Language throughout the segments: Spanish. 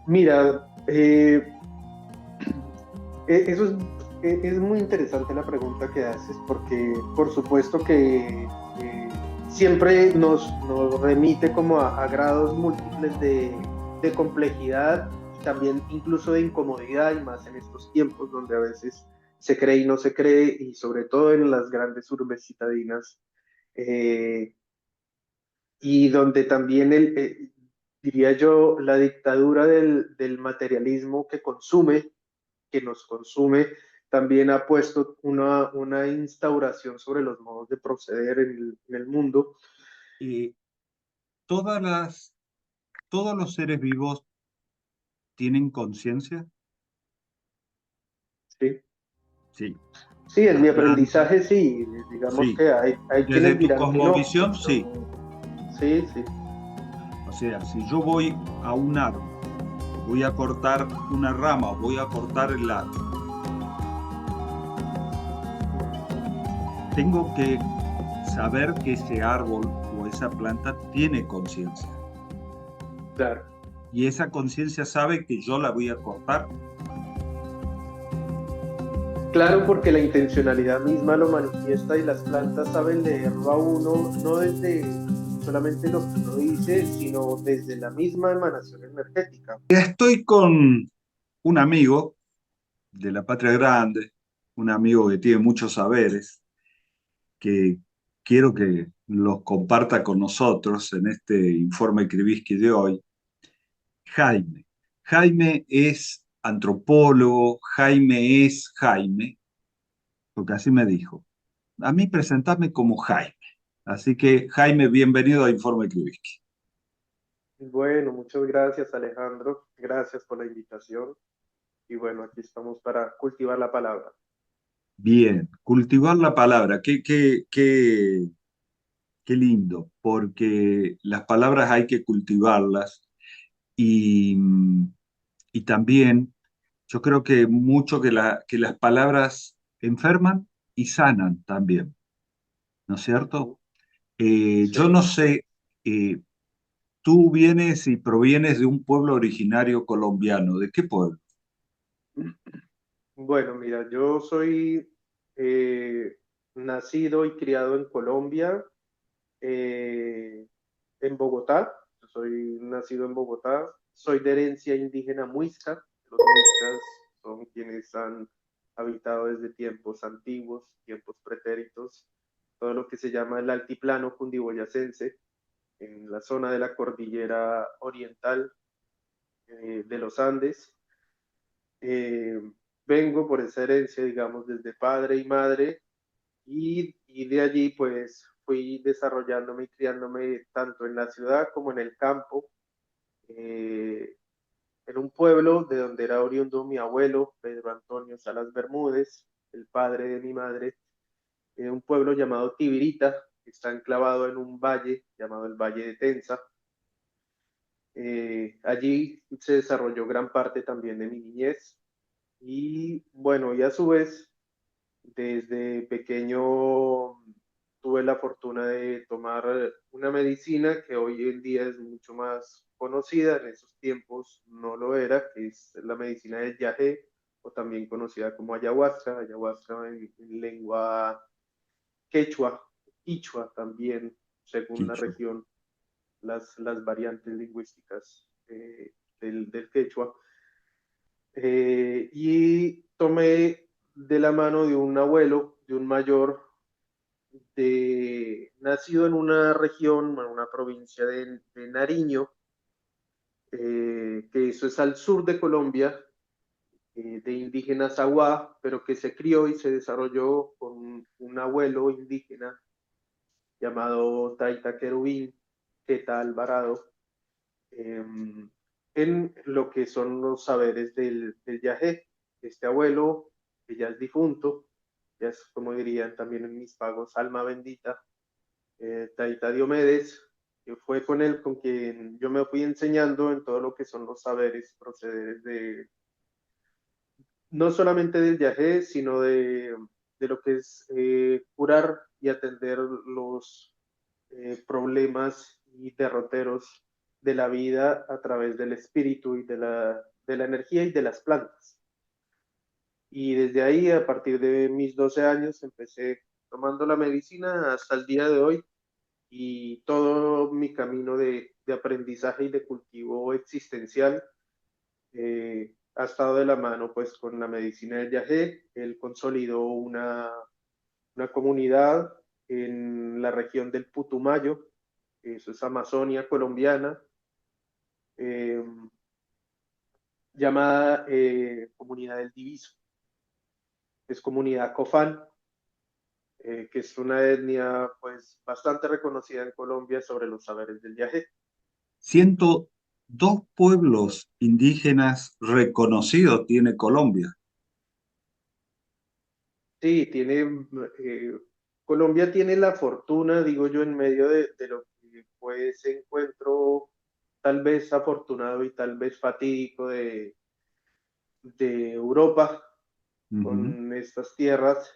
Mira, eso es muy interesante la pregunta que haces porque por supuesto que siempre nos remite como a grados múltiples de complejidad y también incluso de incomodidad y más en estos tiempos donde a veces se cree y no se cree y sobre todo en las grandes urbes citadinas eh, y donde también diría yo, la dictadura del materialismo que nos consume, también ha puesto una instauración sobre los modos de proceder en el mundo. Eh, todas las, ¿Todos los seres vivos tienen conciencia? ¿Sí? Sí. Sí, en Las mi plantas, aprendizaje sí, digamos sí. que hay Desde quienes tu dirán que no, cosmovisión, sí. pero sí, sí, O sea, si yo voy a un árbol, voy a cortar una rama, voy a cortar el árbol, tengo que saber que ese árbol o esa planta tiene conciencia. claro. Y esa conciencia sabe que yo la voy a cortar. Claro, porque la intencionalidad misma lo manifiesta y las plantas saben leerlo a uno, no desde solamente lo que uno dice, sino desde la misma emanación energética. Estoy con un amigo de la Patria Grande, un amigo que tiene muchos saberes, que quiero que los comparta con nosotros en este informe Krivitsky de hoy, Jaime. Jaime es antropólogo, Jaime es Jaime, porque así me dijo. A mí presentame como Jaime. Así que, Jaime, bienvenido a Informe Krivitsky. Bueno, muchas gracias Alejandro, gracias por la invitación y bueno, aquí estamos para cultivar la palabra. Bien, cultivar la palabra, qué lindo, porque las palabras hay que cultivarlas y, y también yo creo que mucho que las palabras enferman y sanan también, ¿no es cierto? Ujú. Yo Sí, no sé, eh, tú vienes y provienes de un pueblo originario colombiano, ¿de qué pueblo? bueno, mira, yo soy eh, nacido y criado en Colombia, eh, en Bogotá. Yo soy nacido en Bogotá. Soy de herencia indígena muisca. Los muiscas son quienes han habitado desde tiempos antiguos, tiempos pretéritos, todo lo que se llama el altiplano cundiboyacense, en la zona de la cordillera oriental de los Andes. Eh, Vengo por esa herencia, digamos, desde padre y madre, y de allí pues fui desarrollándome y criándome tanto en la ciudad como en el campo, eh, en un pueblo de donde era oriundo mi abuelo, Pedro Antonio Salas Bermúdez, el padre de mi madre, un pueblo llamado Tibirita, que está enclavado en un valle llamado el Valle de Tenza. Allí se desarrolló gran parte también de mi niñez y bueno, y a su vez desde pequeño tuve la fortuna de tomar una medicina que hoy en día es mucho más conocida, en esos tiempos no lo era, que es la medicina del yagé, o también conocida como ayahuasca, ayahuasca en lengua quechua, quichua también, según la Quicho. región, las variantes lingüísticas del quechua. Y tomé de la mano de un abuelo, de un mayor, nacido en una región, en una provincia de Nariño, que eso es al sur de Colombia, de indígenas Aguá, pero que se crió y se desarrolló con un abuelo indígena llamado Taita Querubín, Queta Alvarado, eh, en lo que son los saberes del yagé. Este abuelo, que ya es difunto, ya es como dirían también en mis pagos, alma bendita, Taita Diomedes, que fue con él con quien yo me fui enseñando en todo lo que son los saberes, procederes no solamente del yagé, sino de lo que es curar y atender los problemas y derroteros de la vida a través del espíritu y de la energía y de las plantas. Y desde ahí, a partir de mis 12 años, empecé tomando la medicina hasta el día de hoy y todo mi camino de aprendizaje y de cultivo existencial ha estado de la mano pues con la medicina del yagé. Él consolidó una comunidad en la región del Putumayo, eso es Amazonia colombiana, eh, llamada Comunidad del Diviso. Es comunidad Cofán, que es una etnia pues bastante reconocida en Colombia sobre los saberes del yagé. 102 pueblos indígenas reconocidos tiene Colombia. Sí, Colombia tiene la fortuna, digo yo, en medio de lo que fue ese encuentro tal vez afortunado y tal vez fatídico de Europa Ujú. con estas tierras,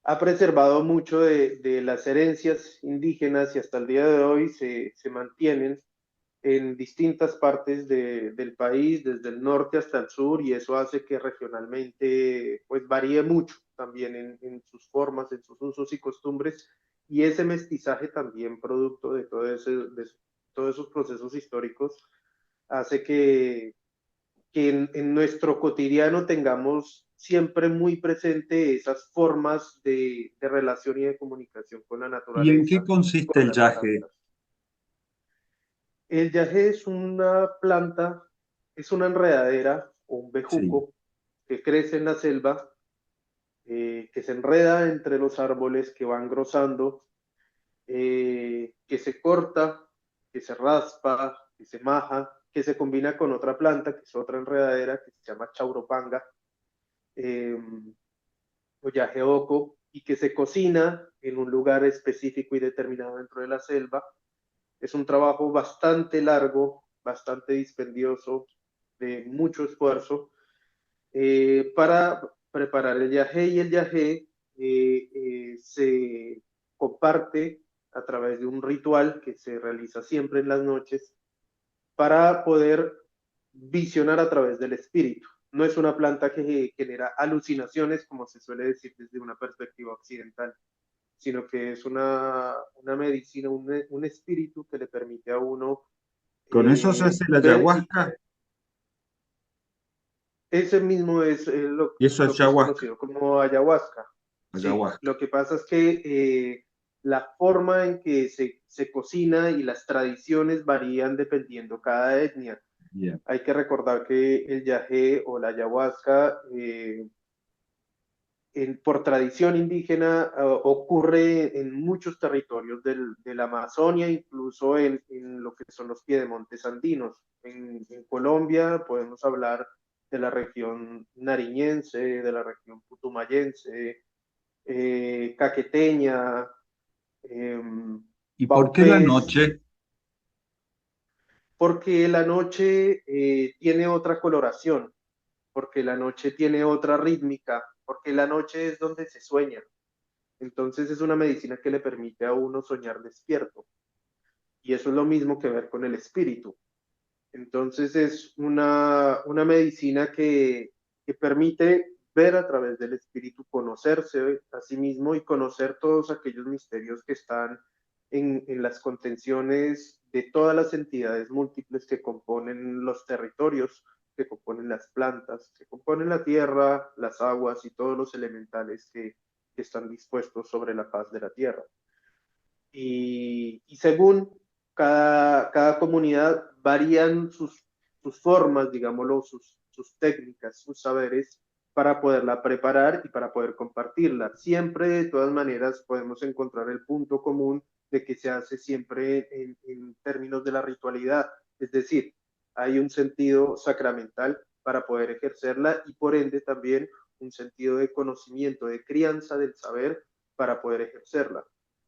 ha preservado mucho de las herencias indígenas y hasta el día de hoy se mantienen en distintas partes del país, desde el norte hasta el sur, y eso hace que regionalmente pues varíe mucho también en sus formas, en sus usos y costumbres, y ese mestizaje también producto de todos esos procesos históricos hace que en nuestro cotidiano tengamos siempre muy presente esas formas de relación y de comunicación con la ¿Y en qué naturaleza y consiste con el las yaje? plantas. El yagé es una planta, es una enredadera o un Sí. bejuco que crece en la selva, que se enreda entre los árboles, que va engrosando, que se corta, que se raspa, que se maja, que se combina con otra planta, que es otra enredadera, que se llama chauropanga, eh, o yagé oco, y que se cocina en un lugar específico y determinado dentro de la selva. Es un trabajo bastante largo, bastante dispendioso, de mucho esfuerzo, para preparar el yagé, y el yagé se comparte a través de un ritual que se realiza siempre en las noches para poder visionar a través del espíritu. No es una planta que genera alucinaciones, como se suele decir desde una perspectiva occidental, sino que es una medicina, un espíritu que le permite a uno ¿Con eso se hace la ver, y ayahuasca? ese mismo es Y eso es lo que es ayahuasca. conocido como ayahuasca. Sí, Ayahuasca. lo que pasa es que la forma en que se cocina y las tradiciones varían dependiendo cada etnia. Bien. Hay que recordar que el yagé o la ayahuasca por tradición indígena ocurre en muchos territorios de la Amazonia, incluso en lo que son los piedemontes andinos. En Colombia podemos hablar de la región nariñense, de la región putumayense, caqueteña, eh, ¿Y por qué la baupés, noche? porque la noche tiene otra coloración, porque la noche tiene otra rítmica, porque la noche es donde se sueña. Entonces es una medicina que le permite a uno soñar despierto. Y eso es lo mismo que ver con el espíritu. Entonces es una medicina que permite ver a través del espíritu, conocerse a sí mismo y conocer todos aquellos misterios que están en las contenciones de todas las entidades múltiples que componen los territorios, que componen las plantas, que componen la tierra, las aguas y todos los elementales que están dispuestos sobre la faz de la tierra. Y según cada comunidad varían sus formas, digámoslo, sus técnicas, sus saberes para poderla preparar y para poder compartirla. Siempre, de todas maneras, podemos encontrar el punto común de que se hace siempre en términos de la ritualidad, es decir, hay un sentido sacramental para poder ejercerla y por ende también un sentido de conocimiento, de crianza del saber para poder ejercerla.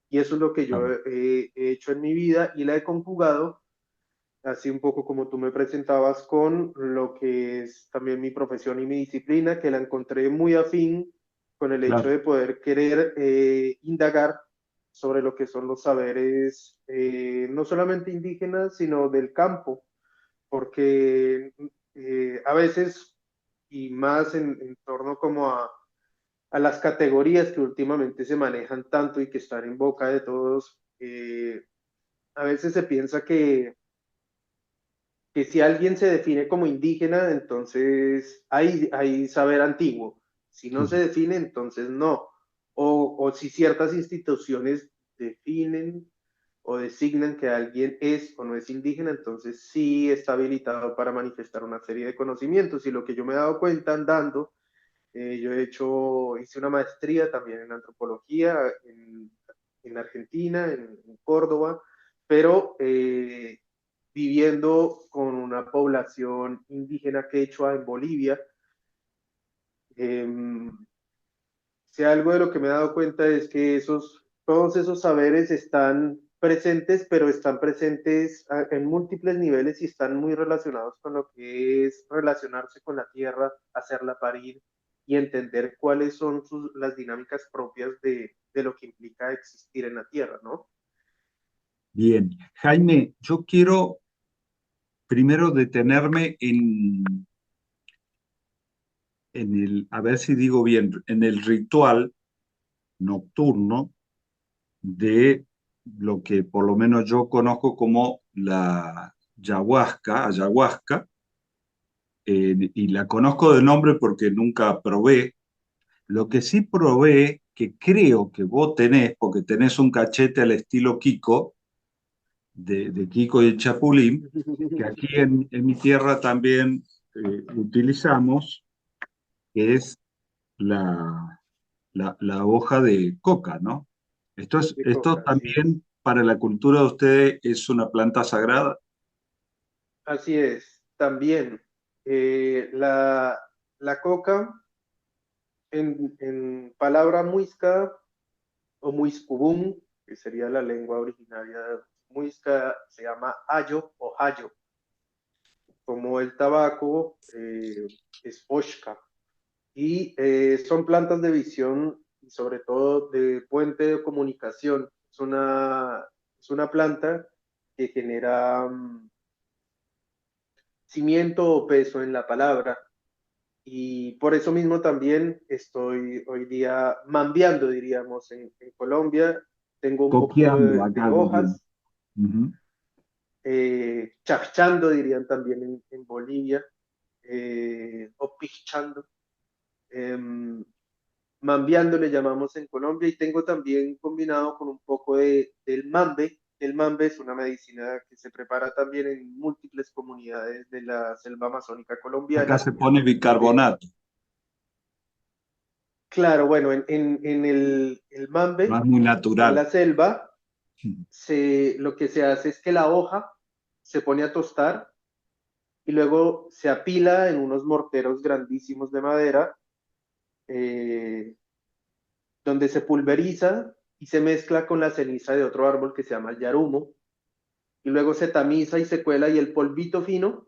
Y eso es lo que yo Claro. he hecho en mi vida y la he conjugado, así un poco como tú me presentabas, con lo que es también mi profesión y mi disciplina, que la encontré muy afín con el hecho Claro. de poder querer indagar sobre lo que son los saberes, no solamente indígenas, sino del campo, porque a veces, y más en torno como a las categorías que últimamente se manejan tanto y que están en boca de todos, a veces se piensa que si alguien se define como indígena, entonces hay saber antiguo. Si no se define, entonces no. O si ciertas instituciones definen o designan que alguien es o no es indígena, entonces sí está habilitado para manifestar una serie de conocimientos. Y lo que yo me he dado cuenta andando, yo hice una maestría también en antropología en Argentina, en Córdoba, pero viviendo con una población indígena quechua en Bolivia. Eh, si algo de lo que me he dado cuenta es que todos esos saberes están presentes, pero están presentes en múltiples niveles y están muy relacionados con lo que es relacionarse con la tierra, hacerla parir y entender cuáles son las dinámicas propias de lo que implica existir en la tierra, ¿no? Bien, Jaime, yo quiero primero detenerme a ver si digo bien, en el ritual nocturno de lo que por lo menos yo conozco como la ayahuasca, y la conozco de nombre porque nunca probé. Lo que sí probé, que creo que vos tenés, porque tenés un cachete al estilo Kiko, de Kiko y el Chapulín, que aquí en mi tierra también utilizamos, que es la hoja de coca, ¿no? De Esto coca, así es. también para la cultura de ustedes es una planta sagrada. Así es. También la coca en palabra muisca o muiscubún, que sería la lengua originaria de muisca, se llama ayo o hayo. Como el tabaco es oshka. Y son plantas de visión y sobre todo de puente de comunicación. Es una planta que genera cimiento o peso en la palabra. Y por eso mismo también estoy hoy día mambiando, diríamos, en Colombia. Tengo un poco Coqueando de acá, dirían. hojas, Ujú. chachando, dirían también en Bolivia, o pichando. Mambiando le llamamos en Colombia, y tengo también combinado con un poco del mambe. El mambe es una medicina que se prepara también en múltiples comunidades de la selva amazónica Acá colombiana. se pone Eh, bicarbonato, claro, bueno, en el no es mambe, muy en natural. la selva, lo que se hace es que la hoja se pone a tostar y luego se apila en unos morteros grandísimos de madera, eh, donde se pulveriza y se mezcla con la ceniza de otro árbol que se llama el yarumo, y luego se tamiza y se cuela, y el polvito fino,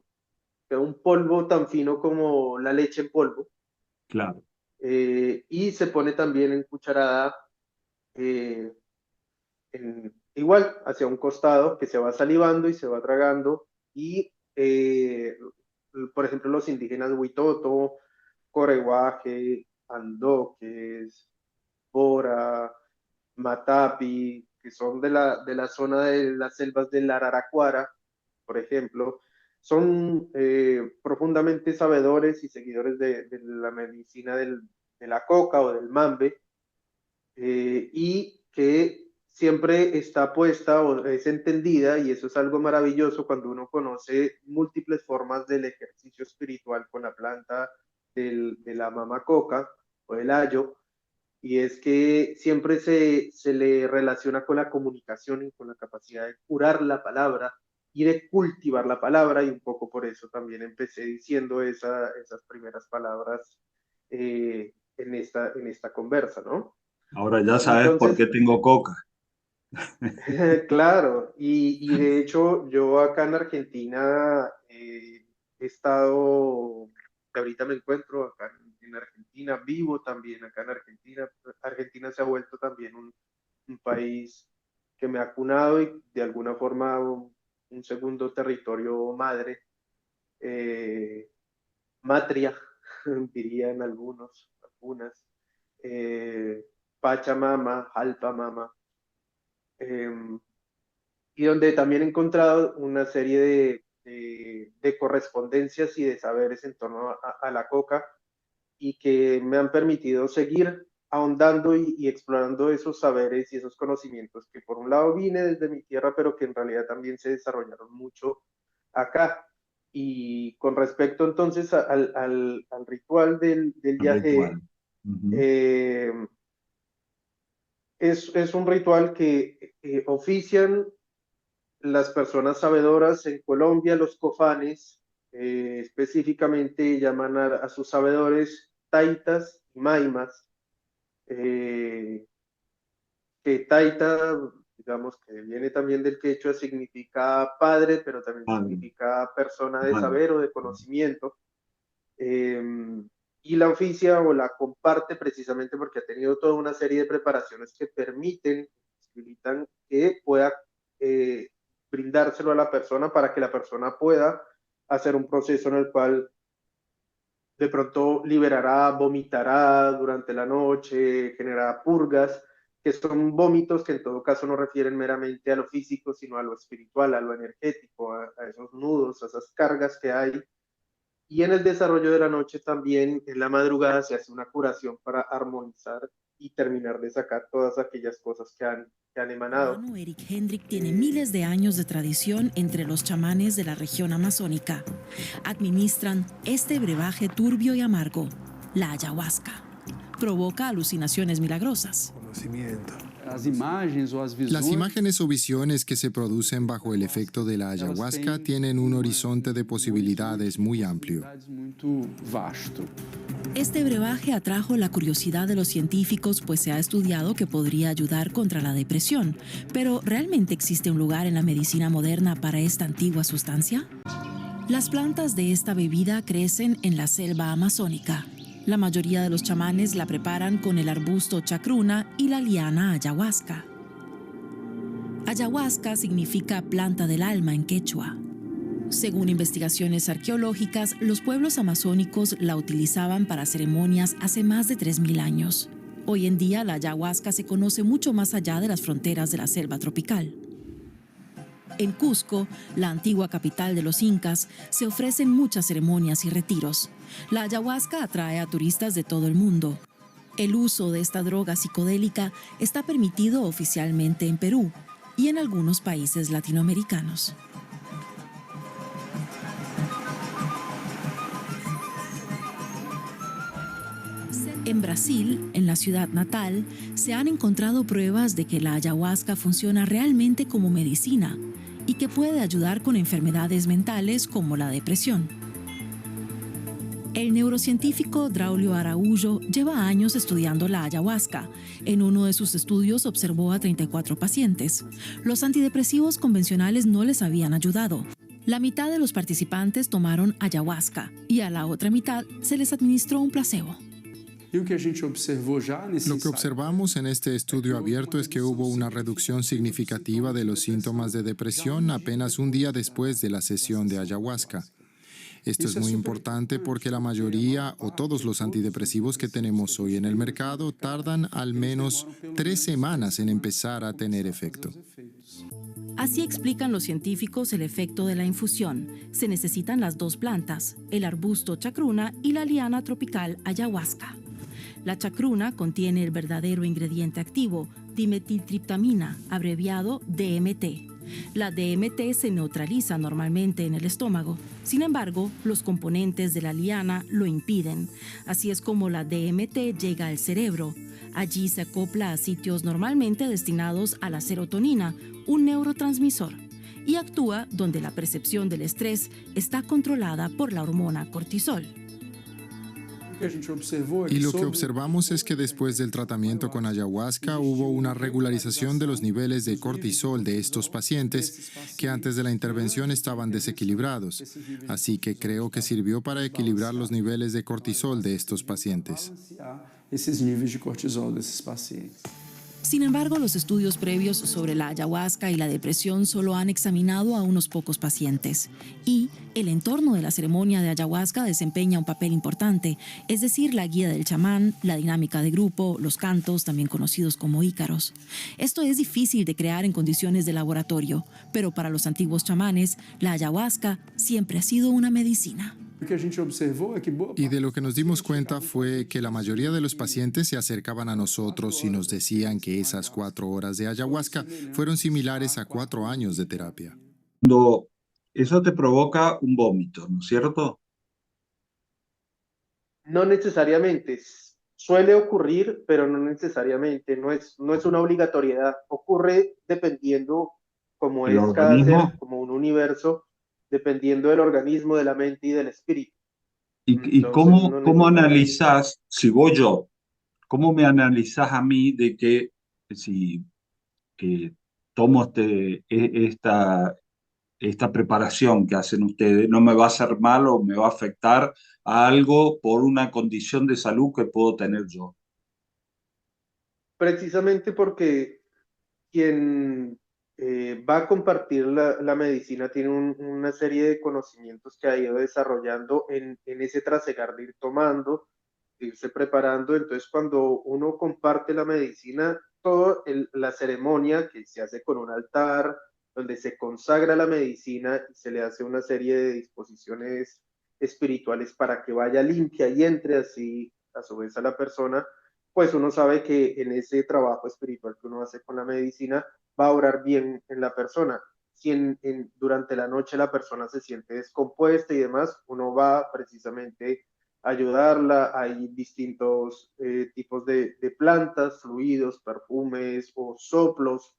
que es un polvo tan fino como la leche en polvo, Claro. y se pone también en cucharada, eh, igual hacia un costado, que se va salivando y se va tragando, y por ejemplo los indígenas Huitoto, Coreguaje, Andoques, Bora, Matapi, que son de la zona de las selvas del Araraquara, por ejemplo, son profundamente sabedores y seguidores de la medicina de la coca o del mambe, y que siempre está puesta o es entendida, y eso es algo maravilloso cuando uno conoce múltiples formas del ejercicio espiritual con la planta de la mama coca o del ayo, y es que siempre se le relaciona con la comunicación y con la capacidad de curar la palabra y de cultivar la palabra, y un poco por eso también empecé diciendo esas primeras palabras en esta conversa, ¿no? Ahora ya sabes por qué Entonces, tengo coca. claro, y de hecho yo acá en Argentina he estado, ahorita me encuentro acá en Argentina, vivo también acá en Argentina. Argentina se ha vuelto también un un país que me ha cunado y de alguna forma un segundo territorio madre, matria, dirían algunas, eh, Pachamama, Jalpamama, eh, y donde también he encontrado una serie de correspondencias y de saberes en torno a la coca y que me han permitido seguir ahondando y explorando esos saberes y esos conocimientos que por un lado vine desde mi tierra, pero que en realidad también se desarrollaron mucho acá. Y con respecto entonces al ritual del Ritual. viaje, eh, es un ritual que ofician las personas sabedoras en Colombia, los cofanes, específicamente llaman a sus sabedores taitas y maimas, eh, que taita, digamos que viene también del quechua, significa padre, pero también Padre, significa persona de madre. saber o de conocimiento. Eh, y la oficia o la comparte precisamente porque ha tenido toda una serie de preparaciones que permiten, posibilitan que pueda brindárselo a la persona para que la persona pueda hacer un proceso en el cual de pronto liberará, vomitará durante la noche, generará purgas, que son vómitos que en todo caso no refieren meramente a lo físico, sino a lo espiritual, a lo energético, a esos nudos, a esas cargas que hay. Y en el desarrollo de la noche también, en la madrugada, se hace una curación para armonizar y terminar de sacar todas aquellas cosas que han El emanado. peruano Eric Hendrik tiene miles de años de tradición entre los chamanes de la región amazónica. Administran este brebaje turbio y amargo, la ayahuasca. Provoca alucinaciones milagrosas. Las imágenes o visiones que se producen bajo el efecto de la ayahuasca tienen un horizonte de posibilidades muy amplio. Este brebaje atrajo la curiosidad de los científicos, pues se ha estudiado que podría ayudar contra la depresión. Pero, ¿realmente existe un lugar en la medicina moderna para esta antigua sustancia? Las plantas de esta bebida crecen en la selva amazónica. La mayoría de los chamanes la preparan con el arbusto chacruna y la liana ayahuasca. Ayahuasca significa planta del alma en quechua. Según investigaciones arqueológicas, los pueblos amazónicos la utilizaban para ceremonias hace más de 3000 años. Hoy en día, la ayahuasca se conoce mucho más allá de las fronteras de la selva tropical. En Cusco, la antigua capital de los incas, se ofrecen muchas ceremonias y retiros. La ayahuasca atrae a turistas de todo el mundo. El uso de esta droga psicodélica está permitido oficialmente en Perú y en algunos países latinoamericanos. En Brasil, en la ciudad natal, se han encontrado pruebas de que la ayahuasca funciona realmente como medicina y que puede ayudar con enfermedades mentales como la depresión. El neurocientífico Draulio Araújo lleva años estudiando la ayahuasca. En uno de sus estudios observó a 34 pacientes. Los antidepresivos convencionales no les habían ayudado. La mitad de los participantes tomaron ayahuasca y a la otra mitad se les administró un placebo. Lo que observamos en este estudio abierto es que hubo una reducción significativa de los síntomas de depresión apenas un día después de la sesión de ayahuasca. Esto es muy importante porque la mayoría o todos los antidepresivos que tenemos hoy en el mercado tardan al menos 3 semanas en empezar a tener efecto. Así explican los científicos el efecto de la infusión. Se necesitan las dos plantas, el arbusto chacruna y la liana tropical ayahuasca. La chacruna contiene el verdadero ingrediente activo, dimetiltriptamina, abreviado DMT. La DMT se neutraliza normalmente en el estómago. Sin embargo, los componentes de la liana lo impiden. Así es como la DMT llega al cerebro. Allí se acopla a sitios normalmente destinados a la serotonina, un neurotransmisor, y actúa donde la percepción del estrés está controlada por la hormona cortisol. Y lo que observamos es que después del tratamiento con ayahuasca hubo una regularización de los niveles de cortisol de estos pacientes que antes de la intervención estaban desequilibrados. Así que creo que sirvió para equilibrar los niveles de cortisol de estos pacientes. Sin embargo, los estudios previos sobre la ayahuasca y la depresión solo han examinado a unos pocos pacientes. Y el entorno de la ceremonia de ayahuasca desempeña un papel importante, es decir, la guía del chamán, la dinámica de grupo, los cantos, también conocidos como ícaros. Esto es difícil de crear en condiciones de laboratorio, pero para los antiguos chamanes, la ayahuasca siempre ha sido una medicina. Y de lo que nos dimos cuenta fue que la mayoría de los pacientes se acercaban a nosotros y nos decían que esas 4 horas de ayahuasca fueron similares a 4 años de terapia. Cuando eso te provoca un vómito, ¿no es cierto? No necesariamente, suele ocurrir, pero no necesariamente, no es una obligatoriedad. Ocurre dependiendo, como ¿El es cada organismo? ser, como un universo, dependiendo del organismo, de la mente y del espíritu. ¿Y Entonces, cómo, no cómo necesariamente. analizás, si voy yo, cómo me analizás a mí de que si que tomo esta preparación que hacen ustedes, no me va a hacer mal o me va a afectar a algo por una condición de salud que puedo tener yo? Precisamente porque quien va a compartir la medicina tiene una serie de conocimientos que ha ido desarrollando en ese trasegar de ir tomando, de irse preparando. Entonces, cuando uno comparte la medicina, toda la ceremonia que se hace con un altar, donde se consagra la medicina y se le hace una serie de disposiciones espirituales para que vaya limpia y entre así a su vez a la persona, pues uno sabe que en ese trabajo espiritual que uno hace con la medicina va a obrar bien en la persona. Si durante la noche la persona se siente descompuesta y demás, uno va precisamente a ayudarla. Hay distintos tipos de plantas, fluidos, perfumes o soplos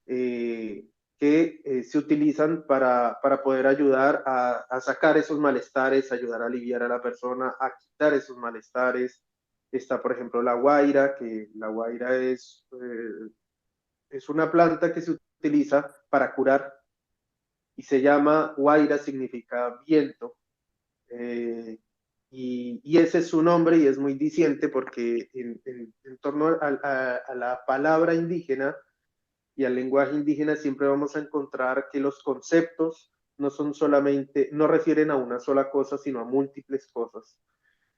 que se utilizan para poder ayudar a sacar esos malestares, ayudar a aliviar a la persona, a quitar esos malestares. Está, por ejemplo, la guaira, que la guaira es una planta que se utiliza para curar y se llama guaira, significa viento. Y ese es su nombre y es muy diciente porque en torno a la palabra indígena y al lenguaje indígena siempre vamos a encontrar que los conceptos no son solamente, no refieren a una sola cosa, sino a múltiples cosas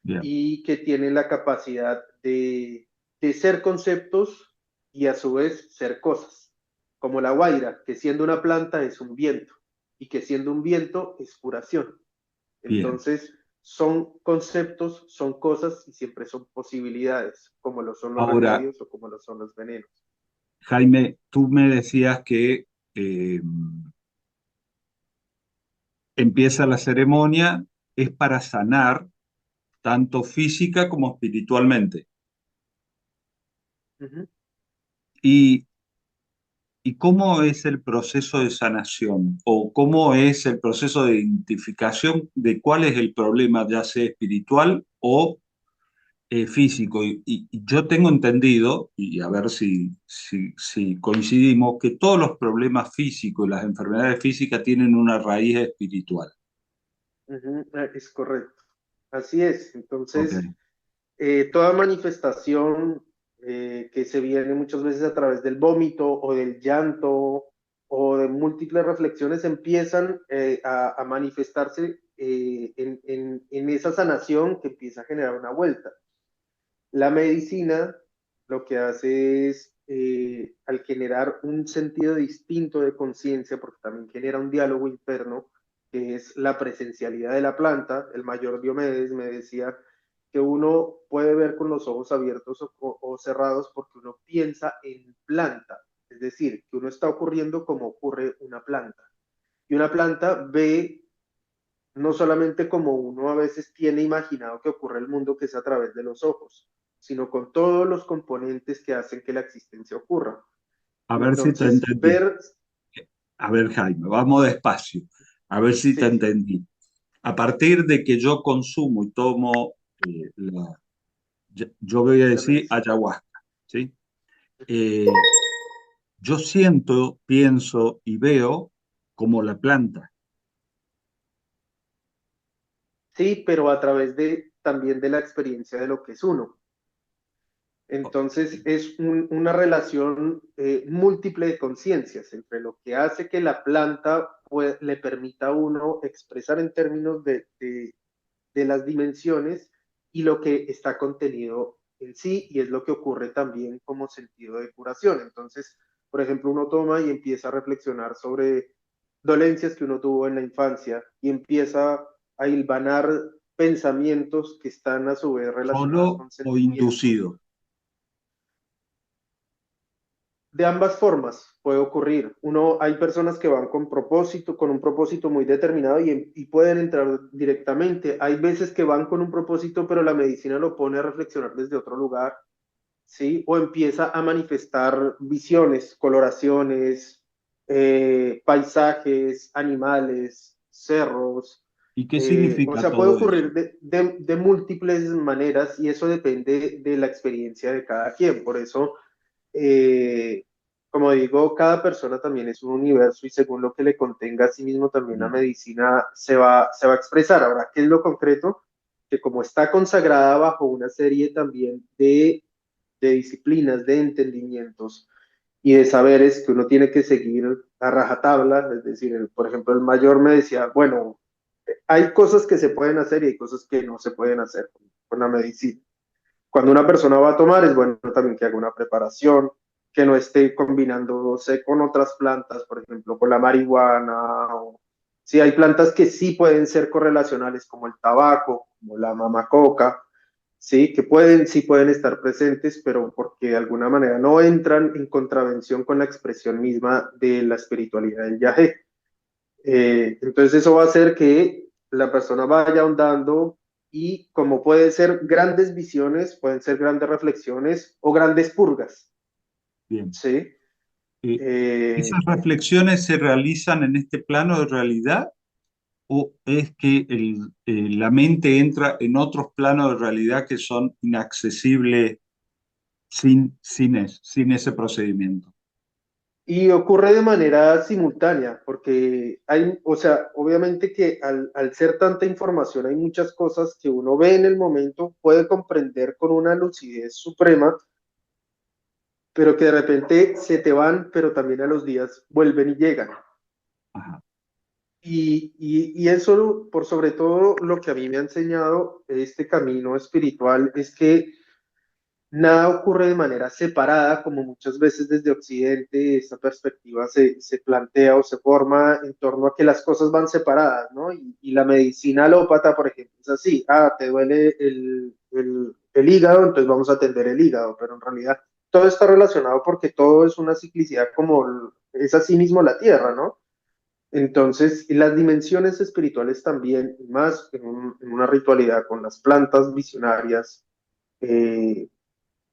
Bien, y que tienen la capacidad de ser conceptos y a su vez ser cosas, como la guaira, que siendo una planta es un viento y que siendo un viento es curación. bien. Entonces, son conceptos, son cosas y siempre son posibilidades, como lo son los Ahora, remedios o como lo son los venenos. Jaime, tú me decías que eh, empieza la ceremonia, es para sanar tanto física como espiritualmente. Uh -huh. ¿Y, y cómo es el proceso de sanación? ¿O cómo es el proceso de identificación de cuál es el problema, ya sea espiritual o físico? Y yo tengo entendido, y a ver si coincidimos, que todos los problemas físicos y las enfermedades físicas tienen una raíz espiritual. Es correcto. Así es. Ok, Entonces, toda manifestación que se viene muchas veces a través del vómito o del llanto o de múltiples reflexiones empiezan a manifestarse en esa sanación que empieza a generar una vuelta. La medicina lo que hace es, al generar un sentido distinto de conciencia, porque también genera un diálogo interno, que es la presencialidad de la planta. El mayor Diomedes me decía que uno puede ver con los ojos abiertos o cerrados porque uno piensa en planta, es decir, que uno está ocurriendo como ocurre una planta. Y una planta ve no solamente como uno a veces tiene imaginado que ocurre el mundo, que es a través de los ojos, sino con todos los componentes que hacen que la existencia ocurra. a ver si te Entonces, entendí. ver, A ver, Jaime, vamos despacio, a ver si te sí, entendí. A partir de que yo consumo y tomo, yo voy a la decir medicina. ayahuasca, ¿sí? Yo siento, pienso y veo como la planta. Sí, pero a través de también de la experiencia de lo que es uno. Entonces es una relación múltiple de conciencias entre lo que hace que la planta le permita a uno expresar en términos de las dimensiones y lo que está contenido en sí, y es lo que ocurre también como sentido de curación. Entonces, por ejemplo, uno toma y empieza a reflexionar sobre dolencias que uno tuvo en la infancia y empieza a hilvanar pensamientos que están a su vez relacionados ¿Solo con o sentimientos. inducido? De ambas formas puede ocurrir. Hay personas que van con propósito, con un propósito muy determinado y pueden entrar directamente. Hay veces que van con un propósito, pero la medicina lo pone a reflexionar desde otro lugar, ¿sí? O empieza a manifestar visiones, coloraciones, paisajes, animales, cerros. ¿Y qué O significa sea, puede todo eso? ocurrir de múltiples maneras y eso depende de la experiencia de cada quien. Por eso eh, como digo, cada persona también es un universo y según lo que le contenga a sí mismo también la Bien, medicina se va a expresar. Ahora, ¿qué es lo concreto? Que como está consagrada bajo una serie también de disciplinas, de entendimientos y de saberes que uno tiene que seguir a rajatabla, es decir, por ejemplo, el mayor me decía, bueno, hay cosas que se pueden hacer y hay cosas que no se pueden hacer con la medicina. Cuando una persona va a tomar, es bueno también que haga una preparación, que no esté combinándose con otras plantas, por ejemplo, con la marihuana. Si hay plantas que sí pueden ser correlacionales, como el tabaco, como la mamacoca, sí, que sí pueden estar presentes, pero porque de alguna manera no entran en contravención con la expresión misma de la espiritualidad del yagé. Entonces eso va a hacer que la persona vaya ahondando y como pueden ser grandes visiones, pueden ser grandes reflexiones o grandes purgas, bien. ¿sí? Eh, Eh, ¿Esas reflexiones se realizan en este plano de realidad o es que la mente entra en otros planos de realidad que son inaccesibles sin ese procedimiento? y ocurre de manera simultánea, porque hay, o sea, obviamente que al ser tanta información hay muchas cosas que uno ve en el momento, puede comprender con una lucidez suprema, pero que de repente se te van, pero también a los días vuelven y llegan. Ajá. Y eso, por sobre todo, lo que a mí me ha enseñado este camino espiritual es que nada ocurre de manera separada, como muchas veces desde Occidente esta perspectiva se plantea o se forma en torno a que las cosas van separadas, ¿no? Y la medicina alópata, por ejemplo, es así, te duele el hígado, entonces vamos a atender el hígado, pero en realidad todo está relacionado porque todo es una ciclicidad como es así mismo la Tierra, ¿no? Entonces, las dimensiones espirituales también, más en una ritualidad con las plantas visionarias, eh,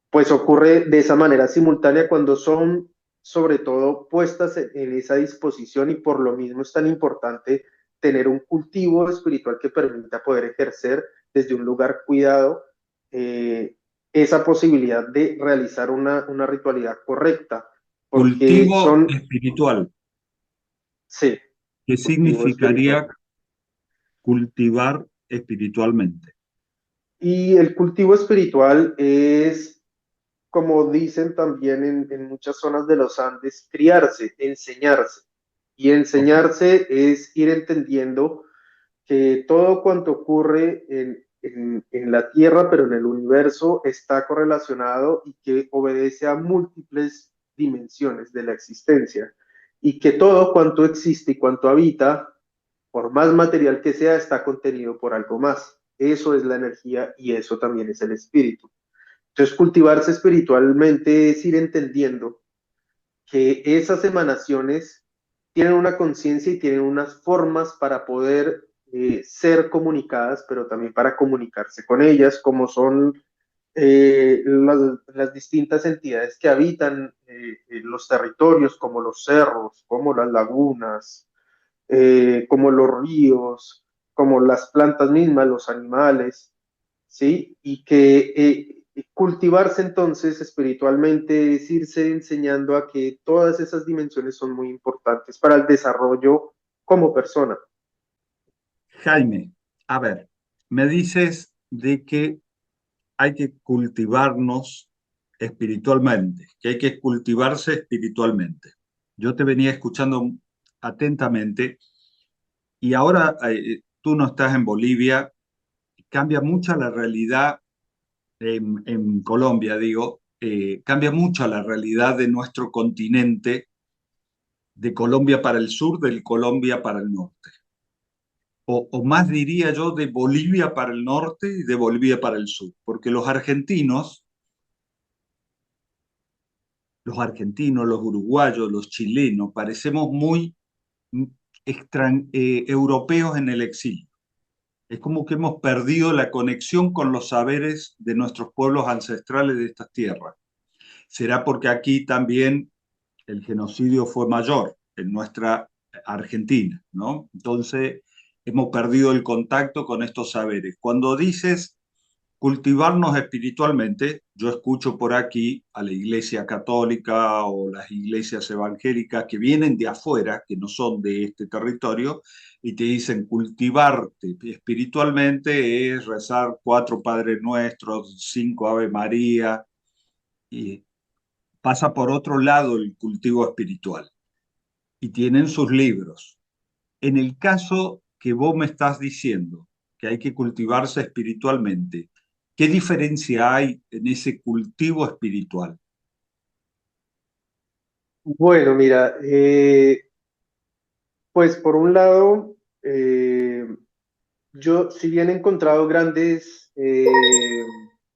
pues ocurre de esa manera simultánea cuando son sobre todo puestas en esa disposición y por lo mismo es tan importante tener un cultivo espiritual que permita poder ejercer desde un lugar cuidado esa posibilidad de realizar una ritualidad correcta, porque Cultivo son, espiritual, sí, ¿qué cultivo espiritual. significaría cultivar espiritualmente? Y el cultivo espiritual es, como dicen también en muchas zonas de los Andes, criarse, enseñarse. Y Ok. enseñarse es ir entendiendo que todo cuanto ocurre en la Tierra, pero en el universo, está correlacionado y que obedece a múltiples dimensiones de la existencia. Y que todo cuanto existe y cuanto habita, por más material que sea, está contenido por algo más. Eso es la energía y eso también es el espíritu. Entonces, cultivarse espiritualmente es ir entendiendo que esas emanaciones tienen una conciencia y tienen unas formas para poder ser comunicadas, pero también para comunicarse con ellas, como son las distintas entidades que habitan los territorios, como los cerros, como las lagunas, como los ríos, como las plantas mismas, los animales, ¿sí? Y que cultivarse entonces espiritualmente es irse enseñando a que todas esas dimensiones son muy importantes para el desarrollo como persona. Jaime, a ver, me dices de que hay que cultivarnos espiritualmente, que hay que cultivarse espiritualmente. Yo te venía escuchando atentamente y ahora tú no estás en Bolivia, cambia mucho la realidad en Colombia, digo, cambia mucho la realidad de nuestro continente, de Colombia para el sur, del Colombia para el norte. O más diría yo, de Bolivia para el norte y de Bolivia para el sur, porque los uruguayos, los chilenos, parecemos muy europeos en el exilio. Es como que hemos perdido la conexión con los saberes de nuestros pueblos ancestrales de estas tierras. Será porque aquí también el genocidio fue mayor en nuestra Argentina, ¿no? Entonces hemos perdido el contacto con estos saberes. Cuando dices cultivarnos espiritualmente, yo escucho por aquí a la Iglesia Católica o las iglesias evangélicas que vienen de afuera, que no son de este territorio, y te dicen cultivarte espiritualmente es rezar 4 Padres Nuestros, 5 Ave María, y pasa por otro lado el cultivo espiritual. Y tienen sus libros. En el caso que vos me estás diciendo, que hay que cultivarse espiritualmente, ¿qué diferencia hay en ese cultivo espiritual? Bueno, mira, pues por un lado, yo si bien he encontrado grandes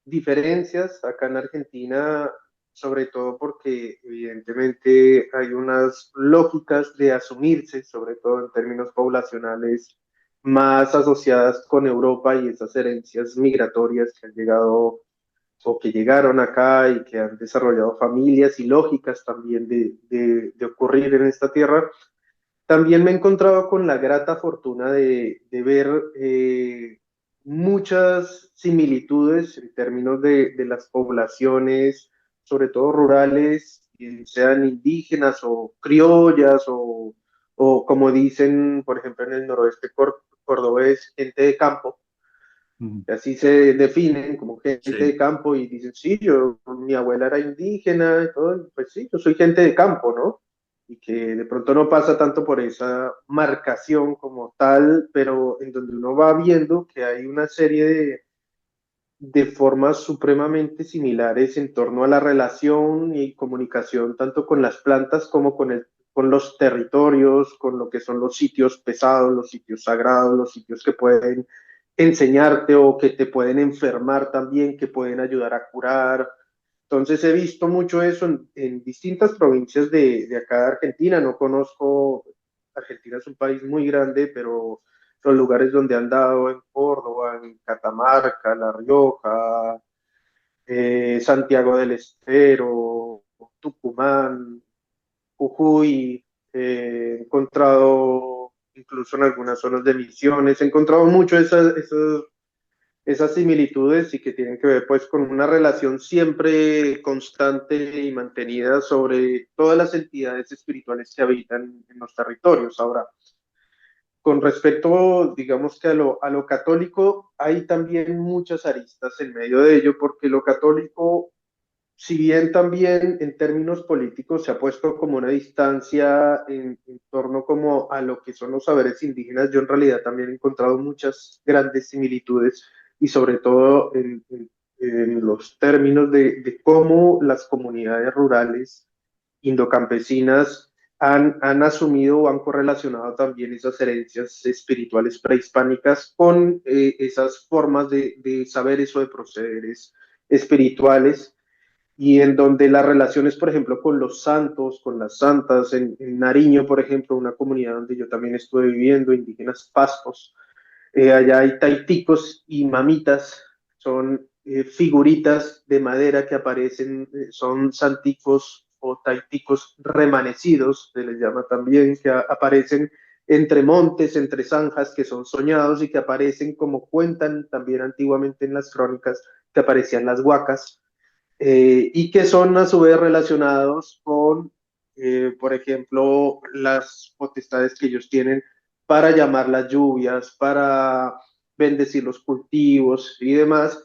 diferencias acá en Argentina, sobre todo porque evidentemente hay unas lógicas de asumirse, sobre todo en términos poblacionales, más asociadas con Europa y esas herencias migratorias que han llegado o que llegaron acá y que han desarrollado familias y lógicas también de ocurrir en esta tierra. También me he encontrado con la grata fortuna de ver muchas similitudes en términos de las poblaciones, sobre todo rurales, sean indígenas o criollas o como dicen, por ejemplo, en el noroeste cordobés, gente de campo. Mm. Así se definen como gente Sí. de campo y dicen, sí, mi abuela era indígena y todo, pues sí, yo soy gente de campo, ¿no? Y que de pronto no pasa tanto por esa marcación como tal, pero en donde uno va viendo que hay una serie de formas supremamente similares en torno a la relación y comunicación tanto con las plantas como con los territorios, con lo que son los sitios pesados, los sitios sagrados, los sitios que pueden enseñarte o que te pueden enfermar también, que pueden ayudar a curar. Entonces he visto mucho eso en distintas provincias de acá de Argentina. No conozco, Argentina es un país muy grande, pero los lugares donde han dado en Córdoba, en Catamarca, La Rioja, Santiago del Estero, Tucumán, Jujuy, he encontrado incluso en algunas zonas de Misiones, he encontrado mucho esas similitudes y que tienen que ver pues con una relación siempre constante y mantenida sobre todas las entidades espirituales que habitan en los territorios. Ahora, con respecto, digamos que a lo católico, hay también muchas aristas en medio de ello, porque lo católico, si bien también en términos políticos se ha puesto como una distancia en torno como a lo que son los saberes indígenas, yo en realidad también he encontrado muchas grandes similitudes y sobre todo en los términos de cómo las comunidades rurales indocampesinas han asumido o han correlacionado también esas herencias espirituales prehispánicas con esas formas de saberes o de procederes espirituales y en donde las relaciones, por ejemplo, con los santos, con las santas, en Nariño, por ejemplo, una comunidad donde yo también estuve viviendo, indígenas pastos, allá hay taiticos y mamitas, son figuritas de madera que aparecen, son santicos o taiticos remanecidos, se les llama también, que aparecen entre montes, entre zanjas, que son soñados y que aparecen como cuentan también antiguamente en las crónicas, que aparecían las huacas, y que son a su vez relacionados con, por ejemplo, las potestades que ellos tienen para llamar las lluvias, para bendecir los cultivos y demás.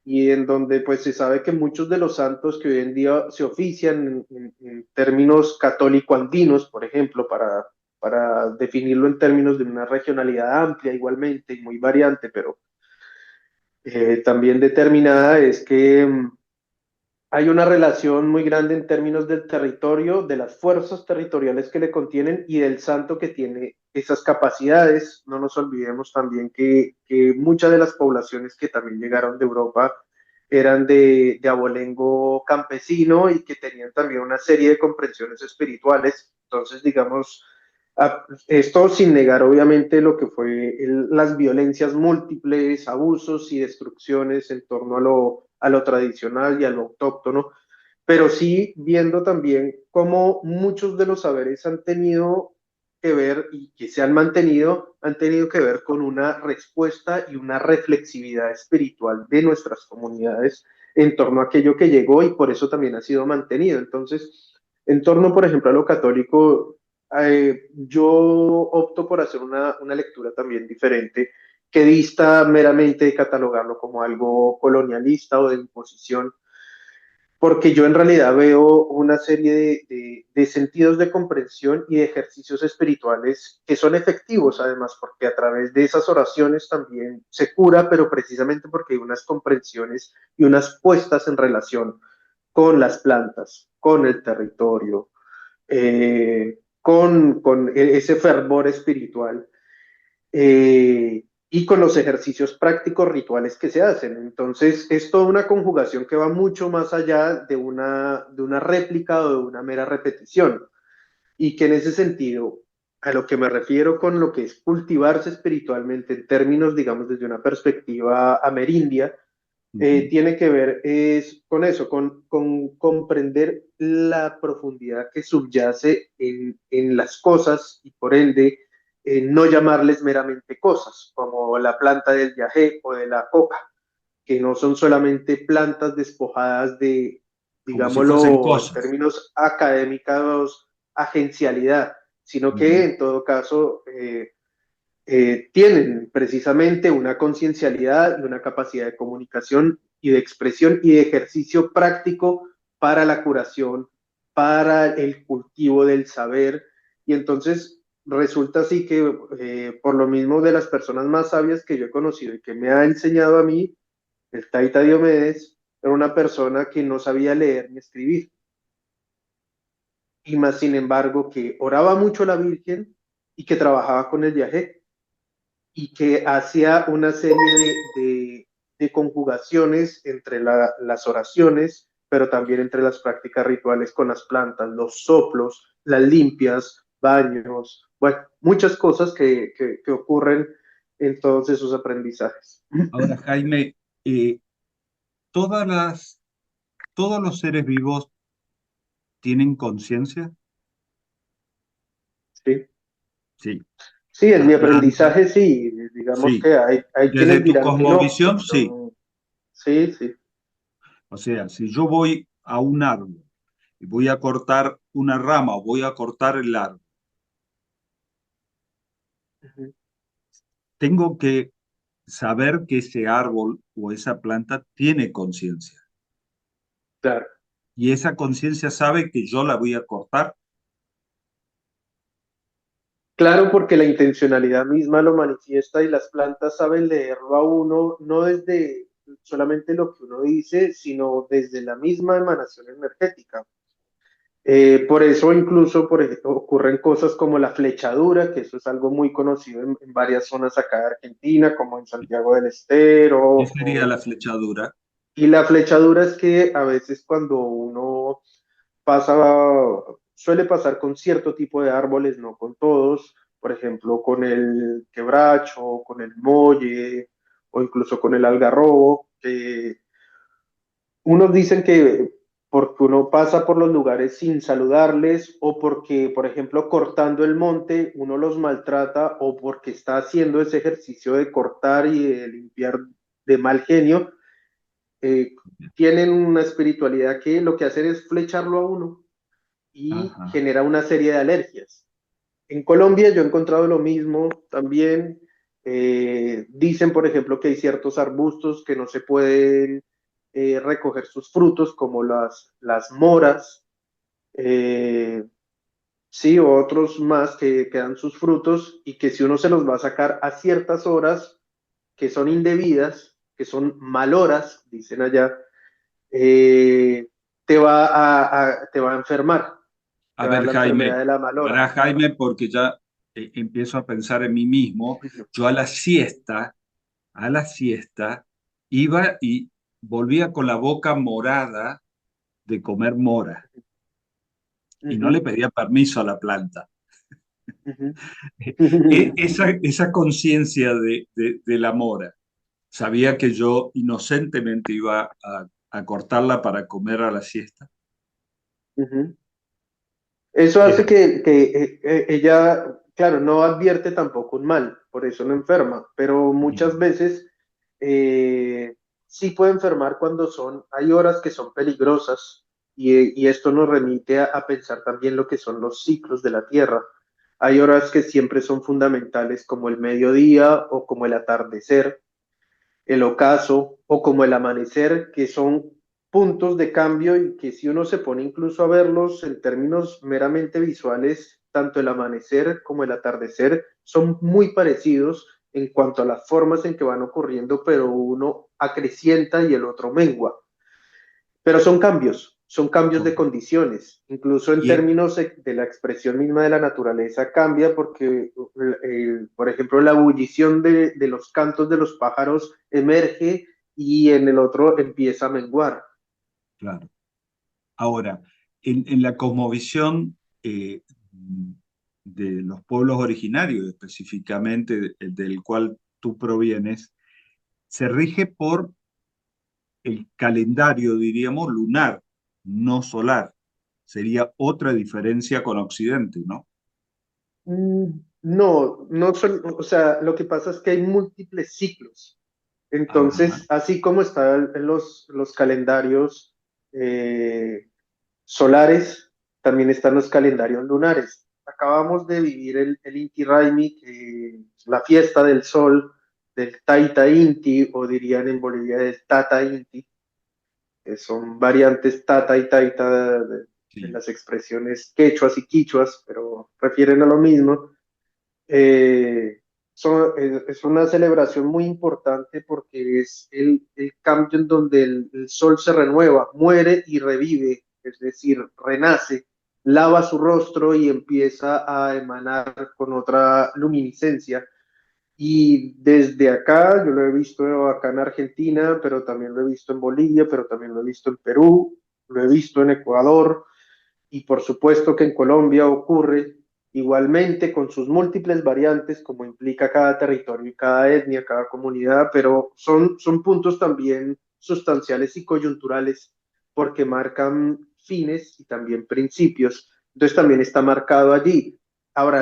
y en donde pues se sabe que muchos de los santos que hoy en día se ofician en términos católico-andinos, por ejemplo, para definirlo en términos de una regionalidad amplia igualmente y muy variante, pero también determinada, es que hay una relación muy grande en términos del territorio, de las fuerzas territoriales que le contienen y del santo que tiene esas capacidades. No nos olvidemos también que muchas de las poblaciones que también llegaron de Europa eran de abolengo campesino y que tenían también una serie de comprensiones espirituales. Entonces, digamos, esto sin negar obviamente lo que fue las violencias múltiples, abusos y destrucciones en torno a lo tradicional y a lo autóctono, pero sí viendo también cómo muchos de los saberes han tenido que ver y que se han mantenido, han tenido que ver con una respuesta y una reflexividad espiritual de nuestras comunidades en torno a aquello que llegó y por eso también ha sido mantenido. Entonces, en torno, por ejemplo, a lo católico, yo opto por hacer una lectura también diferente que dista meramente de catalogarlo como algo colonialista o de imposición, porque yo en realidad veo una serie de sentidos de comprensión y de ejercicios espirituales que son efectivos además, porque a través de esas oraciones también se cura, pero precisamente porque hay unas comprensiones y unas puestas en relación con las plantas, con el territorio, con ese fervor espiritual y con los ejercicios prácticos rituales que se hacen. Entonces, es toda una conjugación que va mucho más allá de una réplica o de una mera repetición. Y que en ese sentido, a lo que me refiero con lo que es cultivarse espiritualmente en términos, digamos, desde una perspectiva amerindia, tiene que ver es con eso, con comprender la profundidad que subyace en las cosas y por ende no llamarles meramente cosas, como la planta del yagé o de la coca, que no son solamente plantas despojadas de, como si fuesen digámoslo en cosas. términos académicos, agencialidad, sino que en todo caso tienen precisamente una conciencialidad y una capacidad de comunicación y de expresión y de ejercicio práctico para la curación, para el cultivo del saber. Y entonces resulta así que por lo mismo de las personas más sabias que yo he conocido y que me ha enseñado a mí, el Taita Diomedes era una persona que no sabía leer ni escribir. Y más sin embargo que oraba mucho a la Virgen y que trabajaba con el viaje y que hacía una serie de conjugaciones entre las oraciones, pero también entre las prácticas rituales con las plantas, los soplos, las limpias, baños, bueno, muchas cosas que ocurren en todos esos aprendizajes. Ahora, Jaime, eh, todas las, todos los seres vivos tienen conciencia. Sí, Sí, sí, en mi las plantas, aprendizaje sí, digamos sí. que hay Desde quienes tu dirán que no, cosmovisión, sí. pero sí, sí. O sea, si yo voy a un árbol y voy a cortar una rama o voy a cortar el árbol, Ujú. tengo que saber que ese árbol o esa planta tiene conciencia. Claro. Y esa conciencia sabe que yo la voy a cortar. Claro, porque la intencionalidad misma lo manifiesta y las plantas saben leerlo a uno, no desde solamente lo que uno dice, sino desde la misma emanación energética. Por eso incluso por ejemplo, ocurren cosas como la flechadura, que eso es algo muy conocido en varias zonas acá de Argentina, como en Santiago del Estero. ¿Qué sería la flechadura? Y la flechadura es que a veces cuando uno pasa, suele pasar con cierto tipo de árboles, no con todos, por ejemplo, con el quebracho, con el molle o incluso con el algarrobo, que unos dicen que porque uno pasa por los lugares sin saludarles o porque, por ejemplo, cortando el monte, uno los maltrata o porque está haciendo ese ejercicio de cortar y de limpiar de mal genio, eh, tienen una espiritualidad que lo que hacen es flecharlo a uno y Ajá. genera una serie de alergias. En Colombia yo he encontrado lo mismo también. Dicen, por ejemplo, que hay ciertos arbustos que no se pueden recoger sus frutos, como las moras, sí, o otros más que dan sus frutos y que si uno se los va a sacar a ciertas horas que son indebidas, que son mal horas, dicen allá, eh, te va a enfermar, te A va a dar ver, la enfermedad Jaime, de la mal hora. para Jaime, porque ya empiezo a pensar en mí mismo. Yo a la siesta, iba y volvía con la boca morada de comer mora y no le Ujú, pedía permiso a la planta. ujú. Esa conciencia de la mora, sabía que yo inocentemente iba a cortarla para comer a la siesta. Ujú. Eso hace Era, que ella, claro, no advierte tampoco un mal, por eso no enferma, pero muchas bien, veces eh, sí puede enfermar cuando hay horas que son peligrosas y esto nos remite a pensar también lo que son los ciclos de la Tierra. Hay horas que siempre son fundamentales como el mediodía o como el atardecer, el ocaso o como el amanecer, que son puntos de cambio y que si uno se pone incluso a verlos en términos meramente visuales, tanto el amanecer como el atardecer son muy parecidos en cuanto a las formas en que van ocurriendo, pero uno acrecienta y el otro mengua. Pero son cambios de correcto. condiciones, incluso en Y términos de la expresión misma de la naturaleza cambia porque, por ejemplo, la ebullición de los cantos de los pájaros emerge y en el otro empieza a menguar. claro. Ahora, en la cosmovisión de los pueblos originarios, específicamente del cual tú provienes, se rige por el calendario, diríamos, lunar, no solar. Sería otra diferencia con Occidente, ¿no? No, no son, o sea, lo que pasa es que hay múltiples ciclos. Ajá, Entonces, así como están los calendarios eh, solares, también están los calendarios lunares. Acabamos de vivir el Inti Raymi, la fiesta del sol, del Taita Inti, o dirían en Bolivia del Tata Inti, que son variantes Tata y Taita de sí. las expresiones quechuas y quichuas, pero refieren a lo mismo. Eh, es una celebración muy importante porque es el cambio en donde el sol se renueva, muere y revive, es decir, renace, lava su rostro y empieza a emanar con otra luminiscencia. Y desde acá, yo lo he visto acá en Argentina, pero también lo he visto en Bolivia, pero también lo he visto en Perú, lo he visto en Ecuador, y por supuesto que en Colombia ocurre igualmente con sus múltiples variantes, como implica cada territorio y cada etnia, cada comunidad, pero son puntos también sustanciales y coyunturales porque marcan fines y también principios. Entonces también está marcado allí. Ahora,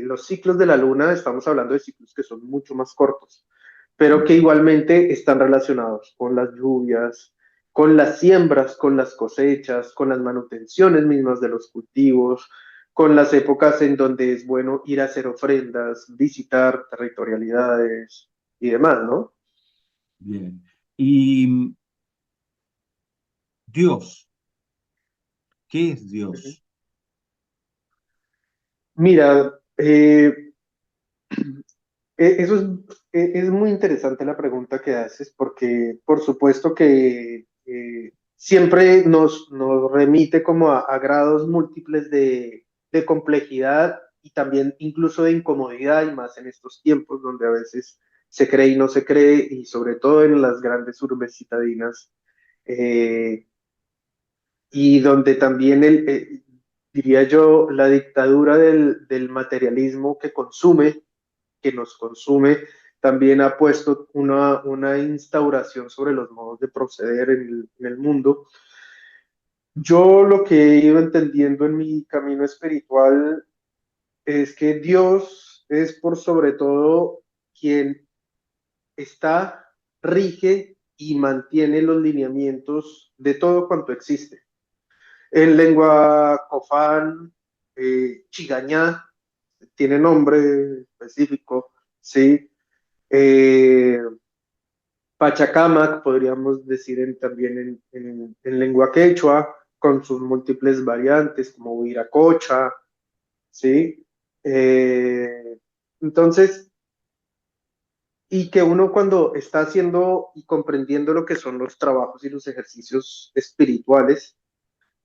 los ciclos de la luna, estamos hablando de ciclos que son mucho más cortos, pero que Ujú. igualmente están relacionados con las lluvias, con las siembras, con las cosechas, con las manutenciones mismas de los cultivos, con las épocas en donde es bueno ir a hacer ofrendas, visitar territorialidades y demás, ¿no? Bien. Y Dios, ¿qué es Ujú. Dios? Mira, eso es muy interesante la pregunta que haces porque por supuesto que siempre nos remite como a grados múltiples de complejidad y también incluso de incomodidad y más en estos tiempos donde a veces se cree y no se cree y sobre todo en las grandes urbes citadinas eh, y donde también diría yo, la dictadura del materialismo que nos consume, también ha puesto una instauración sobre los modos de proceder en el mundo. Yo lo que he ido entendiendo en mi camino espiritual es que Dios es por sobre todo quien está, rige y mantiene los lineamientos de todo cuanto existe. En lengua cofán, chigañá, tiene nombre específico, ¿sí? Eh, Pachacamac, podríamos decir también en lengua quechua, con sus múltiples variantes como Viracocha, ¿sí? Entonces, y que uno cuando está haciendo y comprendiendo lo que son los trabajos y los ejercicios espirituales,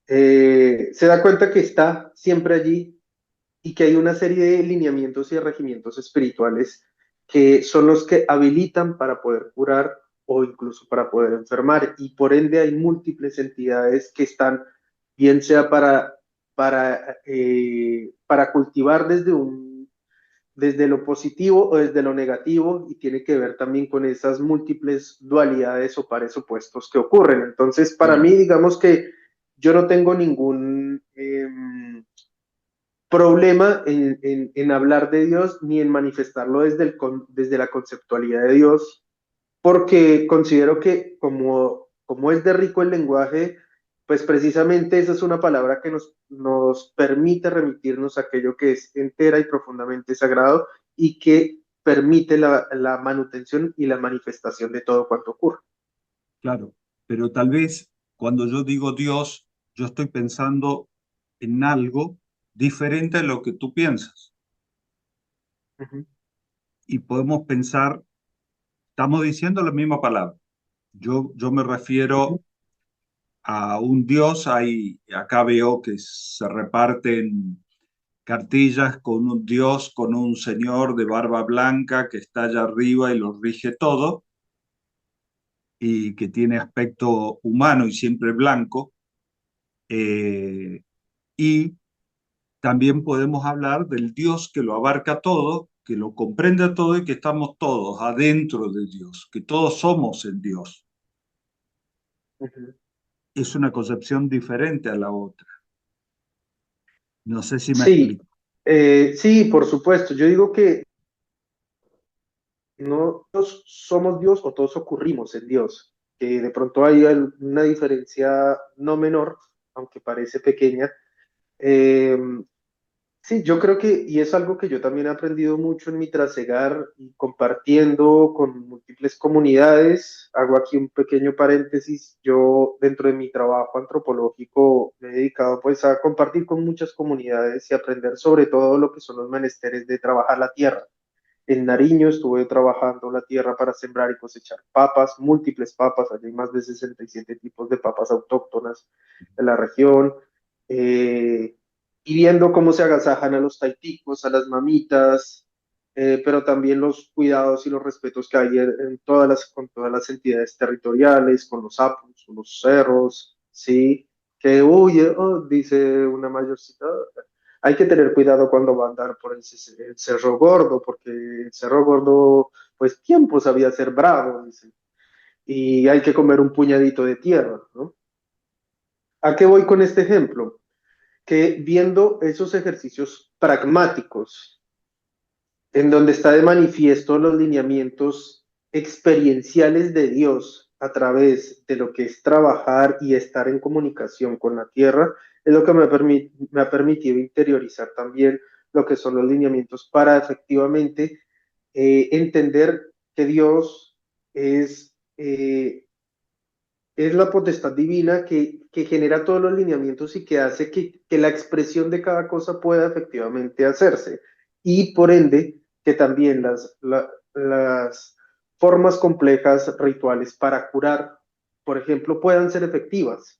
se da cuenta que está siempre allí y que hay una serie de lineamientos y de regimientos espirituales que son los que habilitan para poder curar o incluso para poder enfermar. Y por ende hay múltiples entidades que están, bien sea para cultivar desde lo positivo o desde lo negativo, y tiene que ver también con esas múltiples dualidades o pares opuestos que ocurren. Entonces, para mí, digamos que yo no tengo ningún problema en hablar de Dios ni en manifestarlo desde la conceptualidad de Dios, porque considero que como es de rico el lenguaje, pues precisamente esa es una palabra que nos permite remitirnos a aquello que es entera y profundamente sagrado y que permite la manutención y la manifestación de todo cuanto ocurre. Claro, pero tal vez cuando yo digo Dios, yo estoy pensando en algo diferente a lo que tú piensas. Ujú, Y podemos pensar, estamos diciendo la misma palabra. Yo me refiero ujú, a un Dios, acá veo que se reparten cartillas con un Dios, con un señor de barba blanca que está allá arriba y lo rige todo y que tiene aspecto humano y siempre blanco. Eh, y también podemos hablar del Dios que lo abarca todo, que lo comprende todo y que estamos todos adentro de Dios, que todos somos en Dios. ujú. Es una concepción diferente a la otra. No sé si me Sí, explico. sí, por supuesto. Yo digo que no todos somos Dios o todos ocurrimos en Dios, que de pronto hay una diferencia no menor, aunque parece pequeña. Eh, sí, yo creo que, y es algo que yo también he aprendido mucho en mi trasegar y compartiendo con múltiples comunidades. Hago aquí un pequeño paréntesis. Yo, dentro de mi trabajo antropológico, me he dedicado pues a compartir con muchas comunidades y aprender sobre todo lo que son los menesteres de trabajar la tierra. En Nariño estuve trabajando la tierra para sembrar y cosechar papas, múltiples papas, allí hay más de 67 tipos de papas autóctonas de la región, eh, y viendo cómo se agasajan a los taiticos, a las mamitas, pero también los cuidados y los respetos que hay con todas las entidades territoriales, con los apus, con los cerros, ¿sí? Que, uy, dice una mayorcita, hay que tener cuidado cuando va a andar por el Cerro Gordo, porque el Cerro Gordo, pues tiempo sabía ser bravo, dicen, y hay que comer un puñadito de tierra, ¿no? ¿A qué voy con este ejemplo? Que viendo esos ejercicios pragmáticos, en donde está de manifiesto los lineamientos experienciales de Dios a través de lo que es trabajar y estar en comunicación con la tierra, es lo que me ha permitido interiorizar también lo que son los lineamientos para efectivamente entender que Dios es la potestad divina que genera todos los lineamientos y que hace que la expresión de cada cosa pueda efectivamente hacerse. Y por ende, que también las formas complejas rituales para curar, por ejemplo, puedan ser efectivas.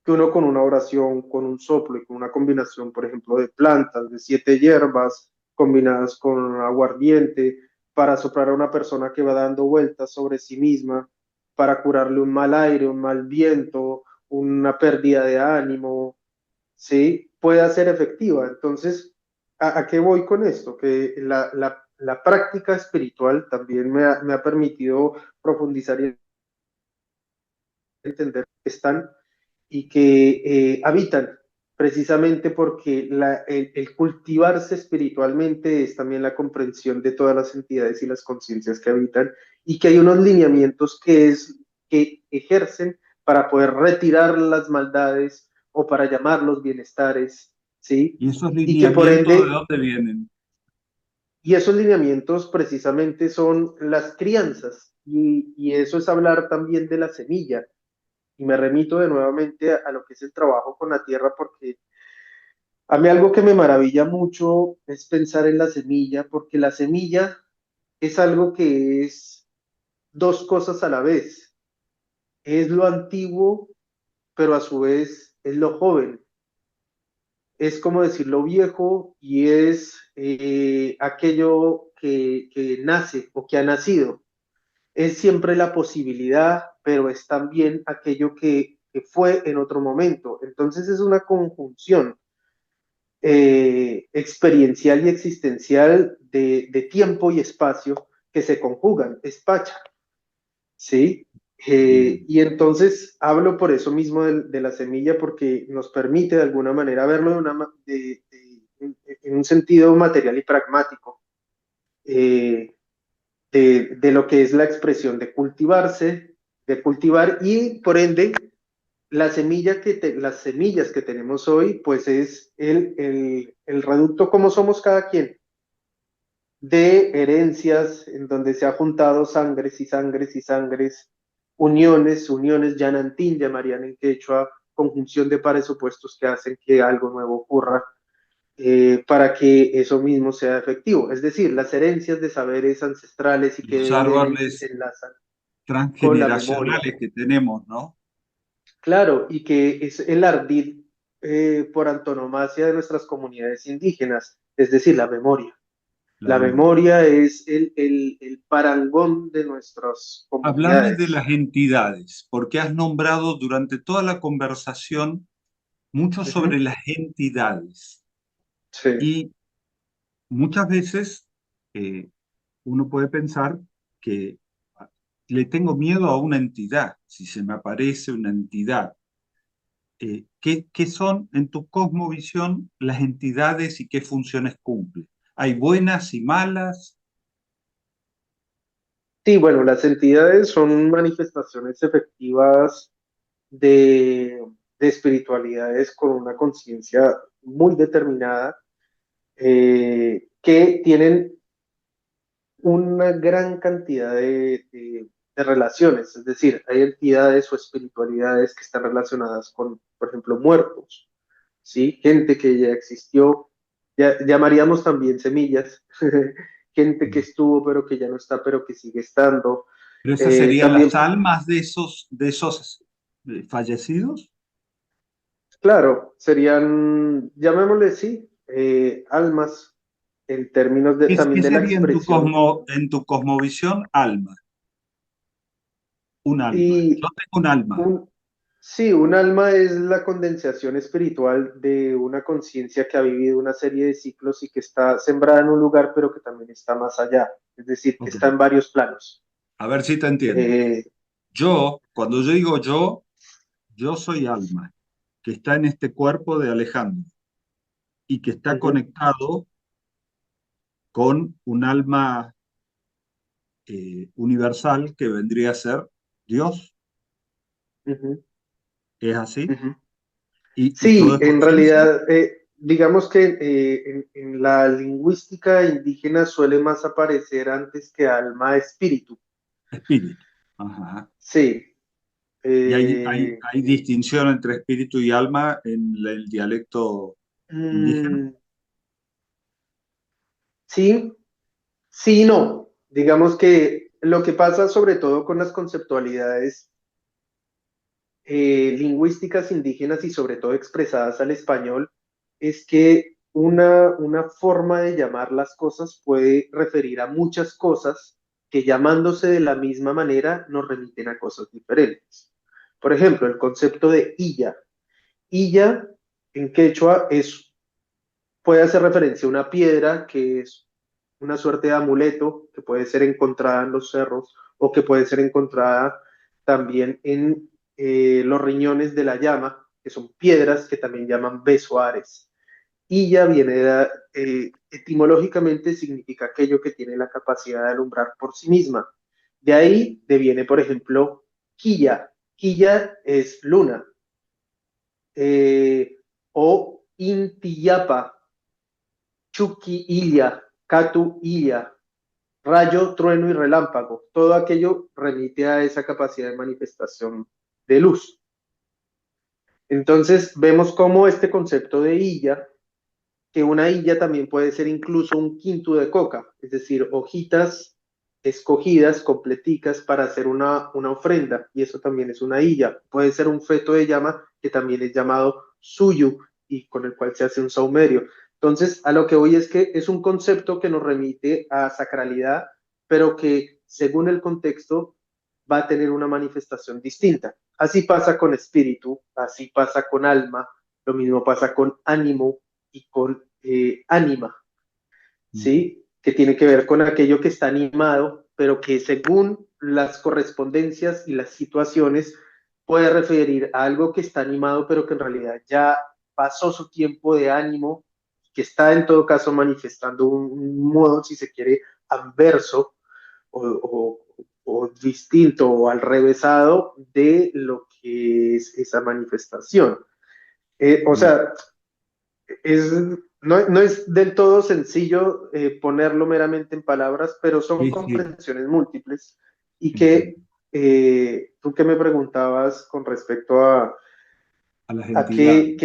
Que uno con una oración, con un soplo y con una combinación, por ejemplo, de plantas, de 7 hierbas combinadas con aguardiente, para soplar a una persona que va dando vueltas sobre sí misma, para curarle un mal aire, un mal viento, una pérdida de ánimo, ¿sí? Pueda ser efectiva. Entonces, ¿a qué voy con esto? Que la práctica espiritual también me ha permitido profundizar y entender que están y que habitan, precisamente porque el cultivarse espiritualmente es también la comprensión de todas las entidades y las conciencias que habitan, y que hay unos lineamientos que ejercen para poder retirar las maldades o para llamarlos bienestares, ¿sí? ¿Y esos Y que por lineamientos de ende, dónde vienen? y esos lineamientos precisamente son las crianzas. y eso es hablar también de la semilla. Y me remito de nuevamente a lo que es el trabajo con la tierra, porque a mí algo que me maravilla mucho es pensar en la semilla, porque la semilla es algo que es dos cosas a la vez. Es lo antiguo, pero a su vez es lo joven. Es como decir lo viejo y es aquello que nace o que ha nacido. Es siempre la posibilidad, pero es también aquello que fue en otro momento. Entonces es una conjunción experiencial y existencial de tiempo y espacio que se conjugan, es Pacha, ¿sí? Bien. Y entonces hablo por eso mismo de la semilla, porque nos permite de alguna manera verlo en un sentido material y pragmático, eh, de lo que es la expresión de cultivarse, de cultivar y por ende las semillas que tenemos hoy, pues es el reducto como somos cada quien, de herencias en donde se ha juntado sangres y sangres y sangres, uniones, yanantín llamarían en quechua, conjunción de pares opuestos que hacen que algo nuevo ocurra, para que eso mismo sea efectivo. Es decir, las herencias de saberes ancestrales y que Los de ahí deben y árboles se enlazan con la memoria. transgeneracionales que tenemos, ¿no? Claro, y que es el ardid por antonomasia de nuestras comunidades indígenas, es decir, la memoria. La La memoria. memoria es el parangón de nuestras Háblame de comunidades. las entidades, porque has nombrado durante toda la conversación mucho sobre Ujú. las entidades. Sí, Y muchas veces eh, uno puede pensar que le tengo miedo a una entidad, si se me aparece una entidad. ¿Qué son en tu cosmovisión las entidades y qué funciones cumplen? ¿Hay buenas y malas? sí, bueno, las entidades son manifestaciones efectivas de espiritualidades con una conciencia muy determinada, que tienen una gran cantidad de relaciones, es decir, hay entidades o espiritualidades que están relacionadas con, por ejemplo, muertos, ¿sí? Gente que ya existió, llamaríamos también semillas, gente que estuvo pero que ya no está, pero que sigue estando. Pero esas serían las También, almas de esos fallecidos. claro, serían, llamémosle, sí, almas en términos también ¿Qué de la sería expresión. en tu cosmovisión alma? Un alma. Y Yo tengo un alma. un, sí, un alma es la condensación espiritual de una conciencia que ha vivido una serie de ciclos y que está sembrada en un lugar, pero que también está más allá, es decir, que Ok. está en varios planos. A ver si te entiendo. Eh, Cuando yo digo yo soy alma, que está en este cuerpo de Alejandro y que está Ujú, conectado con un alma universal que vendría a ser Dios. ujú, ¿Es así? ujú. Y todo Sí, es en conciencia. realidad, digamos que en la lingüística indígena suele más aparecer antes que alma espíritu. Espíritu. Ajá. Sí. Y hay, hay, eh, hay distinción entre espíritu y alma en el dialecto indígena. mm, sí, sí, no. Digamos que lo que pasa sobre todo con las conceptualidades lingüísticas indígenas y sobre todo expresadas al español es que una forma de llamar las cosas puede referir a muchas cosas que llamándose de la misma manera nos remiten a cosas diferentes. Por ejemplo, el concepto de illa. Illa en quechua puede hacer referencia a una piedra que es una suerte de amuleto que puede ser encontrada en los cerros o que puede ser encontrada también en los riñones de la llama, que son piedras que también llaman besoares. Y ya viene, etimológicamente significa aquello que tiene la capacidad de alumbrar por sí misma. De ahí deviene, por ejemplo, quilla. Quilla es luna. O intiyapa, chuki illa, katu illa. rayo, trueno y relámpago. Todo aquello remite a esa capacidad de manifestación de luz. Entonces vemos cómo este concepto de illa, que una illa también puede ser incluso un quinto de coca, es decir, hojitas escogidas, completicas, para hacer una ofrenda, y eso también es una illa. Puede ser un feto de llama, que también es llamado suyu, y con el cual se hace un saumerio. Entonces, a lo que voy es que es un concepto que nos remite a sacralidad, pero que según el contexto va a tener una manifestación distinta. Así pasa con espíritu, así pasa con alma, lo mismo pasa con ánimo y con ánima, ¿sí? Que tiene que ver con aquello que está animado, pero que según las correspondencias y las situaciones puede referir a algo que está animado, pero que en realidad ya pasó su tiempo de ánimo, que está en todo caso manifestando un modo, si se quiere, adverso o distinto o al revésado de lo que es esa manifestación. O sea, es, no es del todo sencillo ponerlo meramente en palabras, pero son Sí, sí, comprensiones múltiples y entiendo. que tú que me preguntabas con respecto A las a entidades.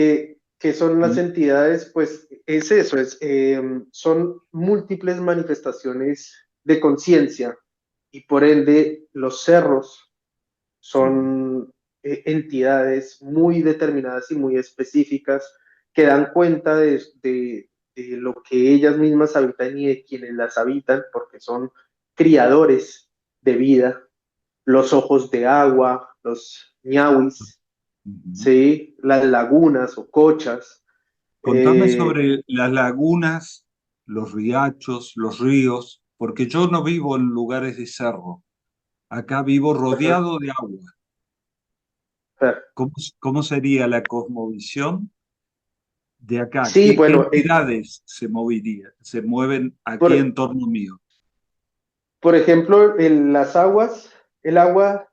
qué son las ¿Mm? entidades, pues es eso, son múltiples manifestaciones de conciencia y por ende los cerros Sí, son entidades muy determinadas y muy específicas que dan cuenta de lo que ellas mismas habitan y de quienes las habitan, porque son criadores de vida, los ojos de agua, los ñawis, ujú. ¿sí? Las lagunas o cochas. Contame eh, sobre las lagunas, los riachos, los ríos, porque yo no vivo en lugares de cerro. Acá vivo ajá, rodeado de agua. ajá. ¿Cómo sería la cosmovisión de acá? Sí, ¿Qué bueno, entidades se mueven aquí en por, torno mío? por ejemplo, las aguas, el agua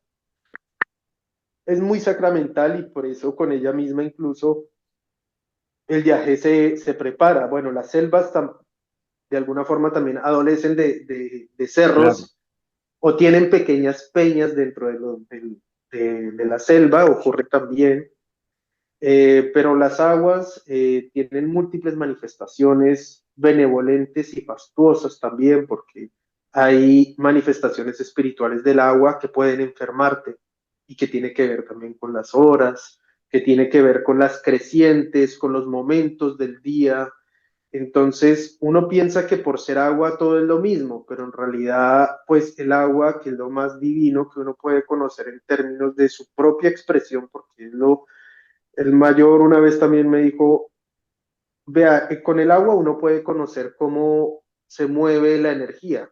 es muy sacramental y por eso con ella misma incluso el viaje se prepara. Bueno, las selvas de alguna forma también adolecen de Claro, cerros o tienen pequeñas peñas dentro de la selva, ocurre también. Pero las aguas tienen múltiples manifestaciones benevolentes y fastuosas también, porque hay manifestaciones espirituales del agua que pueden enfermarte y que tiene que ver también con las horas, que tiene que ver con las crecientes, con los momentos del día. Entonces, uno piensa que por ser agua todo es lo mismo, pero en realidad, pues el agua, que es lo más divino que uno puede conocer en términos de su propia expresión, porque es lo el mayor una vez también me dijo, vea, con el agua uno puede conocer cómo se mueve la energía,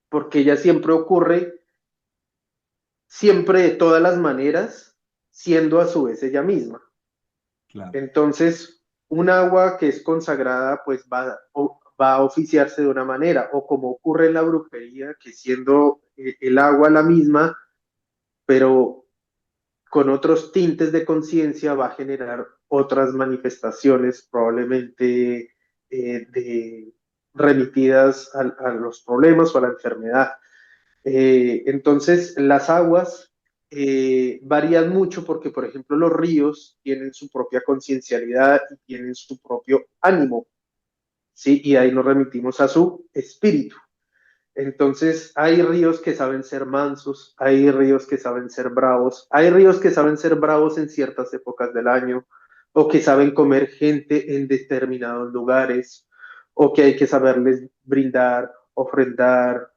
porque ella siempre ocurre, siempre de todas las maneras, siendo a su vez ella misma. claro. Entonces, un agua que es consagrada, pues va a oficiarse de una manera, o como ocurre en la brujería, que siendo el agua la misma, pero con otros tintes de conciencia va a generar otras manifestaciones probablemente remitidas a los problemas o a la enfermedad. Entonces, las aguas varían mucho porque, por ejemplo, los ríos tienen su propia conciencialidad y tienen su propio ánimo, ¿sí? Y ahí nos remitimos a su espíritu. Entonces, hay ríos que saben ser mansos, hay ríos que saben ser bravos, hay ríos que saben ser bravos en ciertas épocas del año, o que saben comer gente en determinados lugares, o que hay que saberles brindar, ofrendar,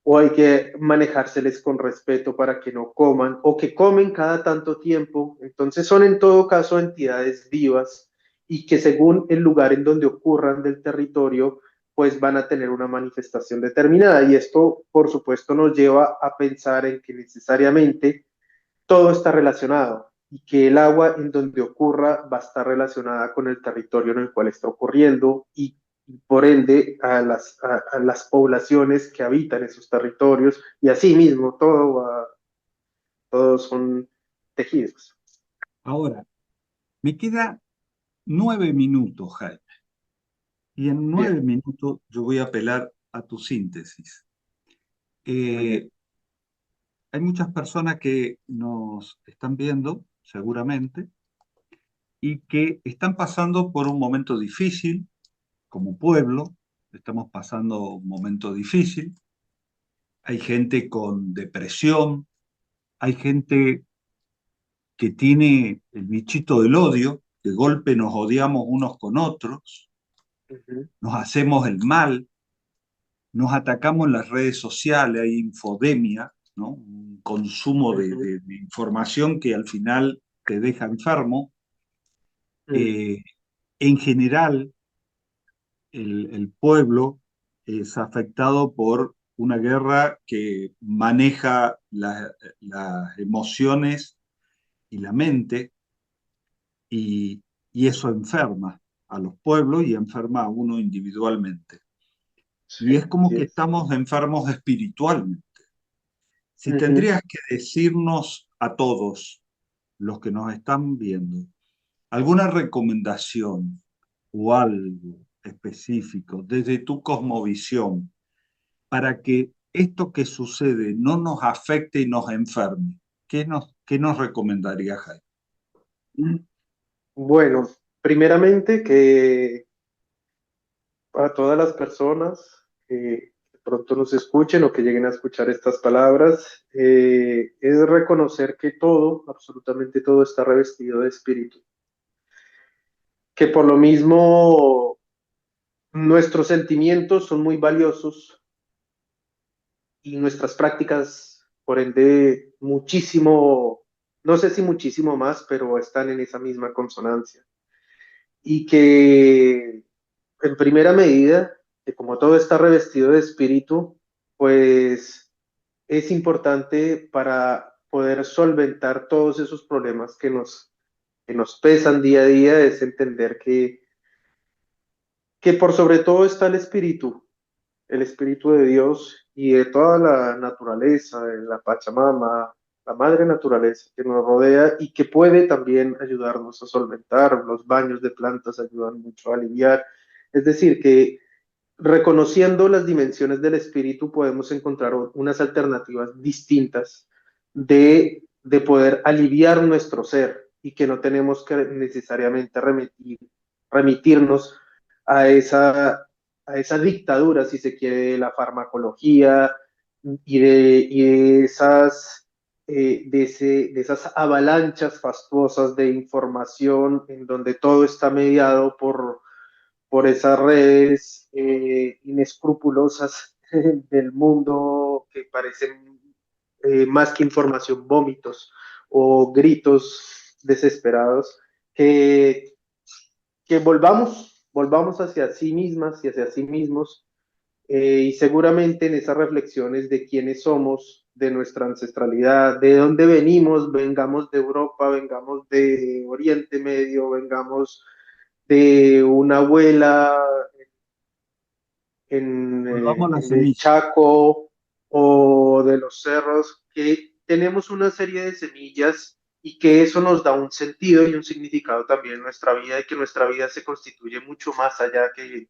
o hay que manejárseles con respeto para que no coman, o que comen cada tanto tiempo. Entonces, son en todo caso entidades vivas y que según el lugar en donde ocurran del territorio, pues van a tener una manifestación determinada. Y esto, por supuesto, nos lleva a pensar en que necesariamente todo está relacionado y que el agua en donde ocurra va a estar relacionada con el territorio en el cual está ocurriendo y por ende a las poblaciones que habitan esos territorios y así mismo todos son tejidos. Ahora, me queda 9 minutos, Jaime. Y en Bien, 9 minutos yo voy a apelar a tu síntesis. Hay muchas personas que nos están viendo, seguramente, y que están pasando por un momento difícil, como pueblo, estamos pasando un momento difícil. Hay gente con depresión, hay gente que tiene el bichito del odio, de golpe nos odiamos unos con otros, nos hacemos el mal, nos atacamos en las redes sociales, hay infodemia, ¿no? Un consumo de información que al final te deja enfermo. En general, el pueblo es afectado por una guerra que maneja las emociones y la mente, y eso enferma a los pueblos y enferma a uno individualmente. Y es como que estamos enfermos espiritualmente. Si tendrías que decirnos a todos los que nos están viendo alguna recomendación o algo específico desde tu cosmovisión para que esto que sucede no nos afecte y nos enferme, qué nos recomendarías, Jaime? Bueno, primeramente que a todas las personas que pronto nos escuchen o que lleguen a escuchar estas palabras, es reconocer que todo, absolutamente todo está revestido de espíritu. Que por lo mismo nuestros sentimientos son muy valiosos y nuestras prácticas, por ende, muchísimo, no sé si muchísimo más, pero están en esa misma consonancia. Y que en primera medida, que como todo está revestido de espíritu, pues es importante para poder solventar todos esos problemas que nos pesan día a día, es entender que por sobre todo está el espíritu de Dios y de toda la naturaleza, de la Pachamama, la madre naturaleza que nos rodea y que puede también ayudarnos a solventar. Los baños de plantas ayudan mucho a aliviar. Es decir, que reconociendo las dimensiones del espíritu podemos encontrar unas alternativas distintas de poder aliviar nuestro ser y que no tenemos que necesariamente remitirnos a a esa dictadura, si se quiere, de la farmacología y de esas, de esas avalanchas fastuosas de información en donde todo está mediado por esas redes inescrupulosas del mundo que parecen más que información, vómitos o gritos desesperados, que, que volvamos hacia sí mismas y hacia sí mismos, y seguramente en esas reflexiones de quiénes somos, de nuestra ancestralidad, de dónde venimos, vengamos de Europa, vengamos de Oriente Medio, vengamos de una abuela Volvamos a la en el semilla. Chaco o de los cerros, que tenemos una serie de semillas y que eso nos da un sentido y un significado también en nuestra vida y que nuestra vida se constituye mucho más allá que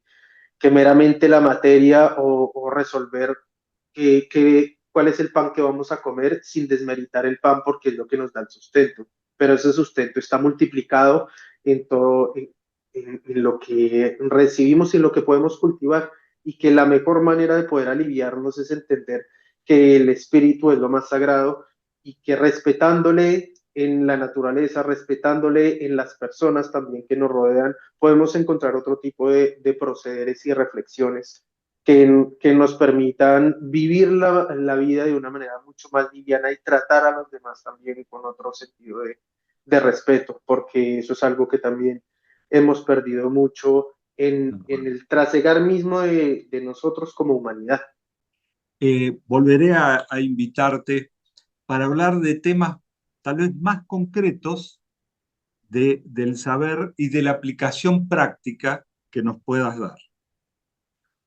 meramente la materia o resolver cuál es el pan que vamos a comer sin desmeritar el pan porque es lo que nos da el sustento. Pero ese sustento está multiplicado en todo, en lo que recibimos y en lo que podemos cultivar y que la mejor manera de poder aliviarnos es entender que el espíritu es lo más sagrado y que respetándole en la naturaleza, respetándole en las personas también que nos rodean, podemos encontrar otro tipo de procederes y reflexiones que nos permitan vivir la vida de una manera mucho más liviana y tratar a los demás también con otro sentido de respeto, porque eso es algo que también hemos perdido mucho en el trasegar mismo de nosotros como humanidad. Volveré a invitarte para hablar de temas tal vez más concretos del saber y de la aplicación práctica que nos puedas dar.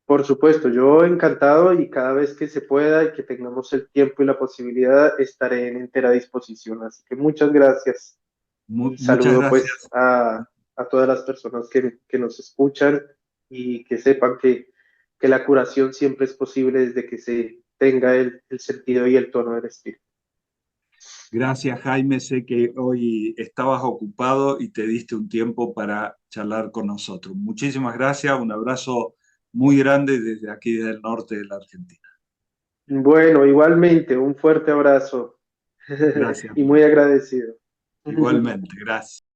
Por supuesto, yo encantado y cada vez que se pueda y que tengamos el tiempo y la posibilidad, estaré en entera disposición. Así que muchas gracias y Muchas saludo pues gracias. a todas las personas que nos escuchan y que sepan que que la curación siempre es posible desde que se tenga el sentido y el tono del espíritu. Gracias, Jaime. Sé que hoy estabas ocupado y te diste un tiempo para charlar con nosotros. Muchísimas gracias. Un abrazo muy grande desde aquí, del norte de la Argentina. Bueno, igualmente, un fuerte abrazo Gracias. y muy agradecido. Igualmente, gracias.